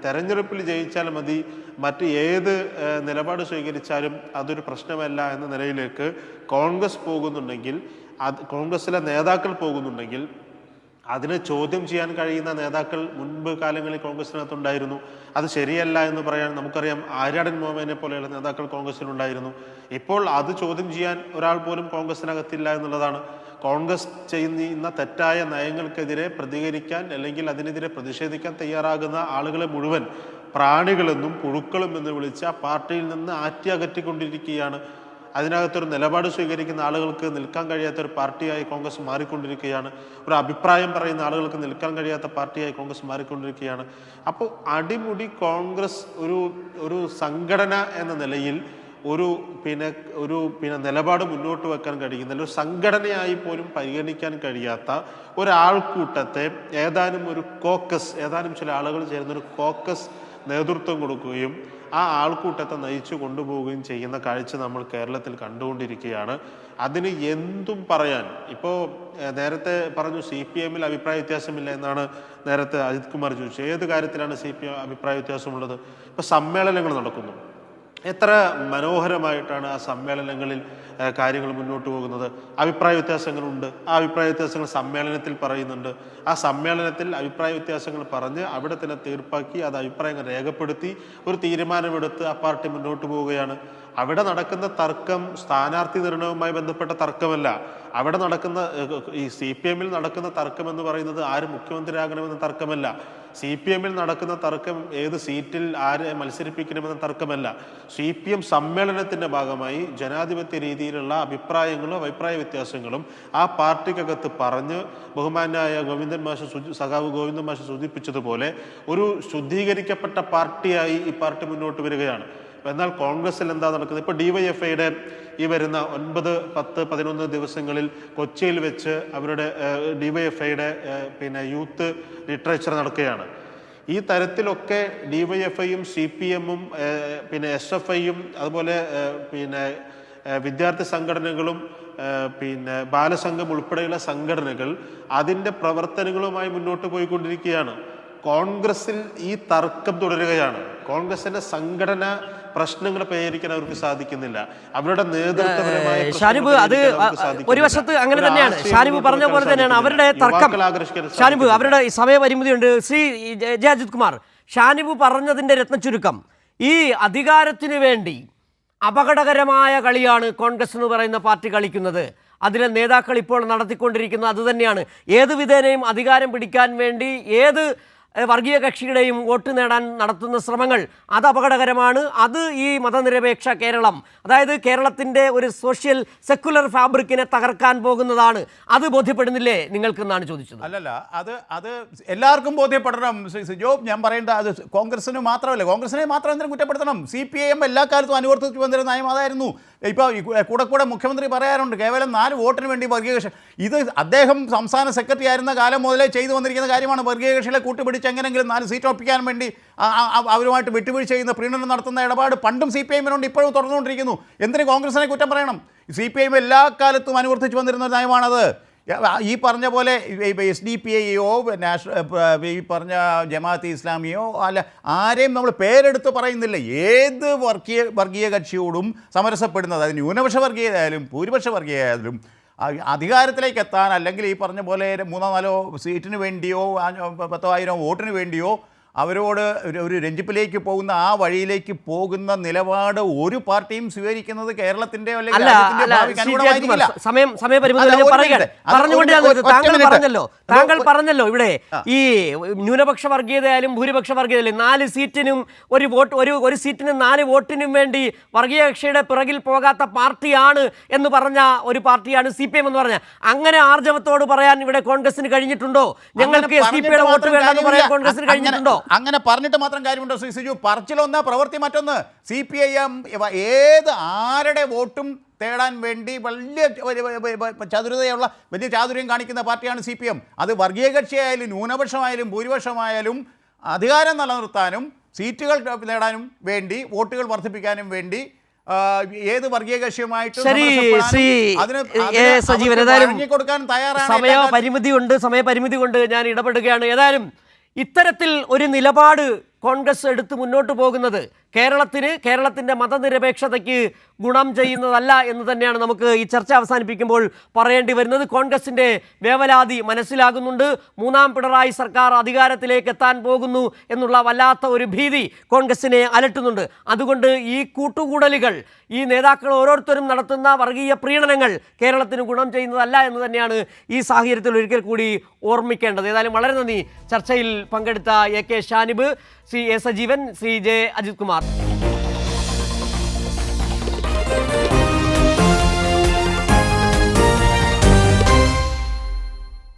തെരഞ്ഞെടുപ്പിൽ ജയിച്ചാൽ മതി, മറ്റ് ഏത് നിലപാട് സ്വീകരിച്ചാലും അതൊരു പ്രശ്നമല്ല എന്ന നിലയിലേക്ക് കോൺഗ്രസ് പോകുന്നുണ്ടെങ്കിൽ, കോൺഗ്രസിലെ നേതാക്കൾ പോകുന്നുണ്ടെങ്കിൽ അതിനെ ചോദ്യം ചെയ്യാൻ കഴിയുന്ന നേതാക്കൾ മുൻപ് കാലങ്ങളിൽ കോൺഗ്രസിനകത്തുണ്ടായിരുന്നു. അത് ശരിയല്ല എന്ന് പറയാൻ നമുക്കറിയാം, ആര്യാടൻ മോഹനെ പോലെയുള്ള നേതാക്കൾ കോൺഗ്രസിലുണ്ടായിരുന്നു. ഇപ്പോൾ അത് ചോദ്യം ചെയ്യാൻ ഒരാൾ പോലും കോൺഗ്രസിനകത്തില്ല എന്നുള്ളതാണ്. കോൺഗ്രസ് ചെയ്യുന്ന തെറ്റായ നയങ്ങൾക്കെതിരെ പ്രതികരിക്കാൻ അല്ലെങ്കിൽ അതിനെതിരെ പ്രതിഷേധിക്കാൻ തയ്യാറാകുന്ന ആളുകളെ മുഴുവൻ പ്രാണികളെന്നും പുഴുക്കളും എന്ന് വിളിച്ച് ആ പാർട്ടിയിൽ നിന്ന് അകറ്റിക്കൊണ്ടിരിക്കുകയാണ്. അതിനകത്തൊരു നിലപാട് സ്വീകരിക്കുന്ന ആളുകൾക്ക് നിൽക്കാൻ കഴിയാത്തൊരു പാർട്ടിയായി കോൺഗ്രസ് മാറിക്കൊണ്ടിരിക്കുകയാണ്. ഒരു അഭിപ്രായം പറയുന്ന ആളുകൾക്ക് നിൽക്കാൻ കഴിയാത്ത പാർട്ടിയായി കോൺഗ്രസ് മാറിക്കൊണ്ടിരിക്കുകയാണ്. അപ്പോൾ അടിമുടി കോൺഗ്രസ് ഒരു സംഘടന എന്ന നിലയിൽ ഒരു നിലപാട് മുന്നോട്ട് വെക്കാൻ കഴിയുന്ന, ഒരു സംഘടനയായി പോലും പരിഗണിക്കാൻ കഴിയാത്ത ഒരാൾക്കൂട്ടത്തെ ഏതാനും ചില ആളുകൾ ചേർന്നൊരു കോക്കസ് നേതൃത്വം കൊടുക്കുകയും ആ ആൾക്കൂട്ടത്തെ നയിച്ചു കൊണ്ടുപോവുകയും ചെയ്യുന്ന കാഴ്ച നമ്മൾ കേരളത്തിൽ കണ്ടുകൊണ്ടിരിക്കുകയാണ്. അതിന് എന്തും പറയാൻ, ഇപ്പോൾ നേരത്തെ പറഞ്ഞു CPMൽ അഭിപ്രായ വ്യത്യാസമില്ല എന്നാണ് നേരത്തെ അജിത് കുമാർ ചോദിച്ചത്. ഏത് കാര്യത്തിലാണ് CPM അഭിപ്രായ വ്യത്യാസമുള്ളത്? ഇപ്പോൾ സമ്മേളനങ്ങൾ നടക്കുന്നു, എത്ര മനോഹരമായിട്ടാണ് ആ സമ്മേളനങ്ങളിൽ കാര്യങ്ങൾ മുന്നോട്ട് പോകുന്നത്. അഭിപ്രായ വ്യത്യാസങ്ങളുണ്ട്, ആ അഭിപ്രായ വ്യത്യാസങ്ങൾ സമ്മേളനത്തിൽ പറയുന്നുണ്ട്. ആ സമ്മേളനത്തിൽ അഭിപ്രായ വ്യത്യാസങ്ങൾ പറഞ്ഞ് അവിടെ തന്നെ തീർപ്പാക്കി അത് അഭിപ്രായങ്ങൾ രേഖപ്പെടുത്തി ഒരു തീരുമാനമെടുത്ത് ആ പാർട്ടി മുന്നോട്ട് പോവുകയാണ്. അവിടെ നടക്കുന്ന തർക്കം സ്ഥാനാർത്ഥി നിർണയവുമായി ബന്ധപ്പെട്ട തർക്കമല്ല. അവിടെ നടക്കുന്ന ഈ CPM-ൽ നടക്കുന്ന തർക്കം എന്ന് പറയുന്നത് ആര് മുഖ്യമന്ത്രിയാകണമെന്ന തർക്കമല്ല. CPM-ൽ നടക്കുന്ന തർക്കം ഏത് സീറ്റിൽ ആരെ മത്സരിപ്പിക്കണമെന്ന തർക്കമല്ല. CPM സമ്മേളനത്തിൻ്റെ ഭാഗമായി ജനാധിപത്യ രീതിയിലുള്ള അഭിപ്രായങ്ങളും അഭിപ്രായ വ്യത്യാസങ്ങളും ആ പാർട്ടിക്കകത്ത് പറഞ്ഞ് ബഹുമാനായ സഖാവ് ഗോവിന്ദൻ മാഷ് സൂചിപ്പിച്ചതുപോലെ ഒരു ശുദ്ധീകരിക്കപ്പെട്ട പാർട്ടിയായി ഈ പാർട്ടി മുന്നോട്ട് വരികയാണ്. എന്നാൽ കോൺഗ്രസിൽ എന്താ നടക്കുന്നത്? ഇപ്പോൾ DYFIയുടെ ഈ വരുന്ന 9, 10, 11 ദിവസങ്ങളിൽ കൊച്ചിയിൽ വെച്ച് അവരുടെ DYFIയുടെ യൂത്ത് ലിറ്ററേച്ചർ നടക്കുകയാണ്. ഈ തരത്തിലൊക്കെ DYFIയും CPM-ഉം SFIയും അതുപോലെ വിദ്യാർത്ഥി സംഘടനകളും ബാലസംഘം ഉൾപ്പെടെയുള്ള സംഘടനകൾ അതിൻ്റെ പ്രവർത്തനങ്ങളുമായി മുന്നോട്ട് പോയിക്കൊണ്ടിരിക്കുകയാണ്. കോൺഗ്രസിൽ ഈ തർക്കം തുടരുകയാണ്. കോൺഗ്രസിന്റെ സംഘടന പ്രശ്നങ്ങൾ പരിഹരിക്കാൻ അവർക്ക് സാധിക്കുന്നില്ല. അവരുടെ നേതൃത്വപരമായ ഷാനിബ് അത് ഒരു വശത്ത് അങ്ങനെ തന്നെയാണ്. ഷാനിബ് പറഞ്ഞ പോലെ തന്നെയാണ് അവരുടെ തർക്കം. ഷാനിബ് അവരുടെ സമയപരിമിതിയുണ്ട്. ശ്രീ ജെ അജിത് കുമാർ, ഷാനിബ് പറഞ്ഞതിന്റെ രത്നച്ചുരുക്കം ഈ അധികാരത്തിനു വേണ്ടി അപകടകരമായ കളിയാണ് കോൺഗ്രസ് എന്ന് പറയുന്ന പാർട്ടി കളിക്കുന്നത്. അതിലെ നേതാക്കൾ ഇപ്പോൾ നടത്തിക്കൊണ്ടിരിക്കുന്നത് അതുതന്നെയാണ്. ഏത് വിധേനയും അധികാരം പിടിക്കാൻ വേണ്ടി ഏത് വർഗീയ കക്ഷിയുടെയും വോട്ട് നേടാൻ നടത്തുന്ന ശ്രമങ്ങൾ അത് അപകടകരമാണ്. അത് ഈ മതനിരപേക്ഷ കേരളം, അതായത് കേരളത്തിൻ്റെ ഒരു സോഷ്യൽ സെക്കുലർ ഫാബ്രിക്കിനെ തകർക്കാൻ പോകുന്നതാണ്. അത് ബോധ്യപ്പെടുന്നില്ലേ നിങ്ങൾക്കെന്നാണ് ചോദിച്ചത്. അല്ലല്ല, അത് എല്ലാവർക്കും ബോധ്യപ്പെടണം ജോ. ഞാൻ പറയേണ്ട അത് കോൺഗ്രസിന് മാത്രമല്ല, കോൺഗ്രസിനെ മാത്രം എന്തിനും കുറ്റപ്പെടുത്തണം. CPIM എല്ലാ കാലത്തും അനുവർത്തിച്ചു വന്നിരുന്ന നയം അതായിരുന്നു. ഇപ്പോൾ കൂടെ മുഖ്യമന്ത്രി പറയാറുണ്ട് കേവലം 4 വോട്ടിന് വേണ്ടി വർഗീയ കക്ഷി. ഇത് അദ്ദേഹം സംസ്ഥാന സെക്രട്ടറി ആയിരുന്ന കാലം മുതലേ ചെയ്തു വന്നിരിക്കുന്ന കാര്യമാണ്. വർഗീയ കക്ഷികളെ കൂട്ടുപിടിച്ച് എങ്ങനെങ്കിലും 4 സീറ്റ് ഒപ്പിക്കാൻ വേണ്ടി അവരുമായിട്ട് വിട്ടുവീഴ്ച ചെയ്യുന്ന, പ്രീണനം നടത്തുന്ന ഇടപാട് പണ്ടും CPIM-നുണ്ട്, ഇപ്പോഴും തുടർന്നുകൊണ്ടിരിക്കുന്നു. എന്തിന് കോൺഗ്രസിനെ കുറ്റം പറയണം? CPIM എല്ലാ കാലത്തും അനുവർത്തിച്ചു വന്നിരുന്ന ഒരു നയമാണത്. ഈ പറഞ്ഞ പോലെ SDPIയോ ഈ പറഞ്ഞ ജമാഅത്തെ ഇസ്ലാമിയോ അല്ല ആരെയും നമ്മൾ പേരെടുത്ത് പറയുന്നില്ല. ഏത് വർഗീയ കക്ഷിയോടും സമരസപ്പെടുന്നത്, അത് ന്യൂനപക്ഷ വർഗീയതയായാലും ഭൂരിപക്ഷ വർഗീയതയായാലും അധികാരത്തിലേക്ക് എത്താൻ, അല്ലെങ്കിൽ ഈ പറഞ്ഞ പോലെ 3-4 സീറ്റിന് വേണ്ടിയോ 10,000 വോട്ടിന് വേണ്ടിയോ അവരോട് ഒരു രഞ്ജിപ്പിലേക്ക് പോകുന്ന ആ വഴിയിലേക്ക് പോകുന്ന നിലപാട് ഒരു പാർട്ടിയും സ്വീകരിക്കുന്നത് കേരളത്തിന്റെ താങ്കൾ പറഞ്ഞല്ലോ ഇവിടെ ഈ ന്യൂനപക്ഷ വർഗീയതയാലും ഭൂരിപക്ഷ വർഗീയതയാലും 4 സീറ്റിനും ഒരു സീറ്റിനും 4 വോട്ടിനും വേണ്ടി വർഗീയ കക്ഷിയുടെ പിറകിൽ പോകാത്ത പാർട്ടിയാണ് എന്ന് പറഞ്ഞ ഒരു പാർട്ടിയാണ് CPM എന്ന് പറഞ്ഞ. അങ്ങനെ ആർജവത്തോട് പറയാൻ ഇവിടെ കോൺഗ്രസിന് കഴിഞ്ഞിട്ടുണ്ടോ? ഞങ്ങൾക്ക് SDPയുടെ വോട്ട് വേണമെന്ന് പറയാൻ കോൺഗ്രസിന് കഴിഞ്ഞിട്ടുണ്ടോ? അങ്ങനെ പറഞ്ഞിട്ട് മാത്രം കാര്യമുണ്ടോ ശ്രീ സിജു? പറച്ചിലൊന്ന്, പ്രവൃത്തി മറ്റൊന്ന്. CPIM ഏത് ആരുടെ വോട്ടും തേടാൻ വേണ്ടി വലിയ ചതുരതയുള്ള വലിയ ചാതുര്യം കാണിക്കുന്ന പാർട്ടിയാണ് CPM. അത് വർഗീയ കക്ഷിയായാലും ന്യൂനപക്ഷമായാലും ഭൂരിപക്ഷമായാലും അധികാരം നിലനിർത്താനും സീറ്റുകൾ നേടാനും വേണ്ടി, വോട്ടുകൾ വർദ്ധിപ്പിക്കാനും വേണ്ടി ഏത് വർഗീയ കക്ഷിയുമായിട്ട് കൊടുക്കാൻ തയ്യാറാണ്. സമയപരിമിതി കൊണ്ട് ഞാൻ ഇടപെടുകയാണ്. ഏതായാലും ഇത്തരത്തിൽ ഒരു നിലപാട് കോൺഗ്രസ് എടുത്ത് മുന്നോട്ട് പോകുന്നത് കേരളത്തിൻ്റെ മതനിരപേക്ഷതയ്ക്ക് ഗുണം ചെയ്യുന്നതല്ല എന്ന് തന്നെയാണ് നമുക്ക് ഈ ചർച്ച അവസാനിപ്പിക്കുമ്പോൾ പറയേണ്ടി വരുന്നത്. കോൺഗ്രസിൻ്റെ വേവലാതി മനസ്സിലാകുന്നുണ്ട്. 3ാം പിണറായി സർക്കാർ അധികാരത്തിലേക്ക് എത്താൻ പോകുന്നു എന്നുള്ള വല്ലാത്ത ഒരു ഭീതി കോൺഗ്രസിനെ അലട്ടുന്നുണ്ട്. അതുകൊണ്ട് ഈ കൂട്ടുകൂടലുകൾ, ഈ നേതാക്കൾ ഓരോരുത്തരും നടത്തുന്ന വർഗീയ പ്രീണനങ്ങൾ കേരളത്തിന് ഗുണം ചെയ്യുന്നതല്ല എന്ന് തന്നെയാണ് ഈ സാഹചര്യത്തിൽ ഒരിക്കൽ കൂടി ഓർമ്മിക്കേണ്ടത്. ഏതായാലും വളരെ നന്ദി ചർച്ചയിൽ പങ്കെടുത്ത AK Shanib, Shri A Sajeevan, Shri J Ajith Kumar.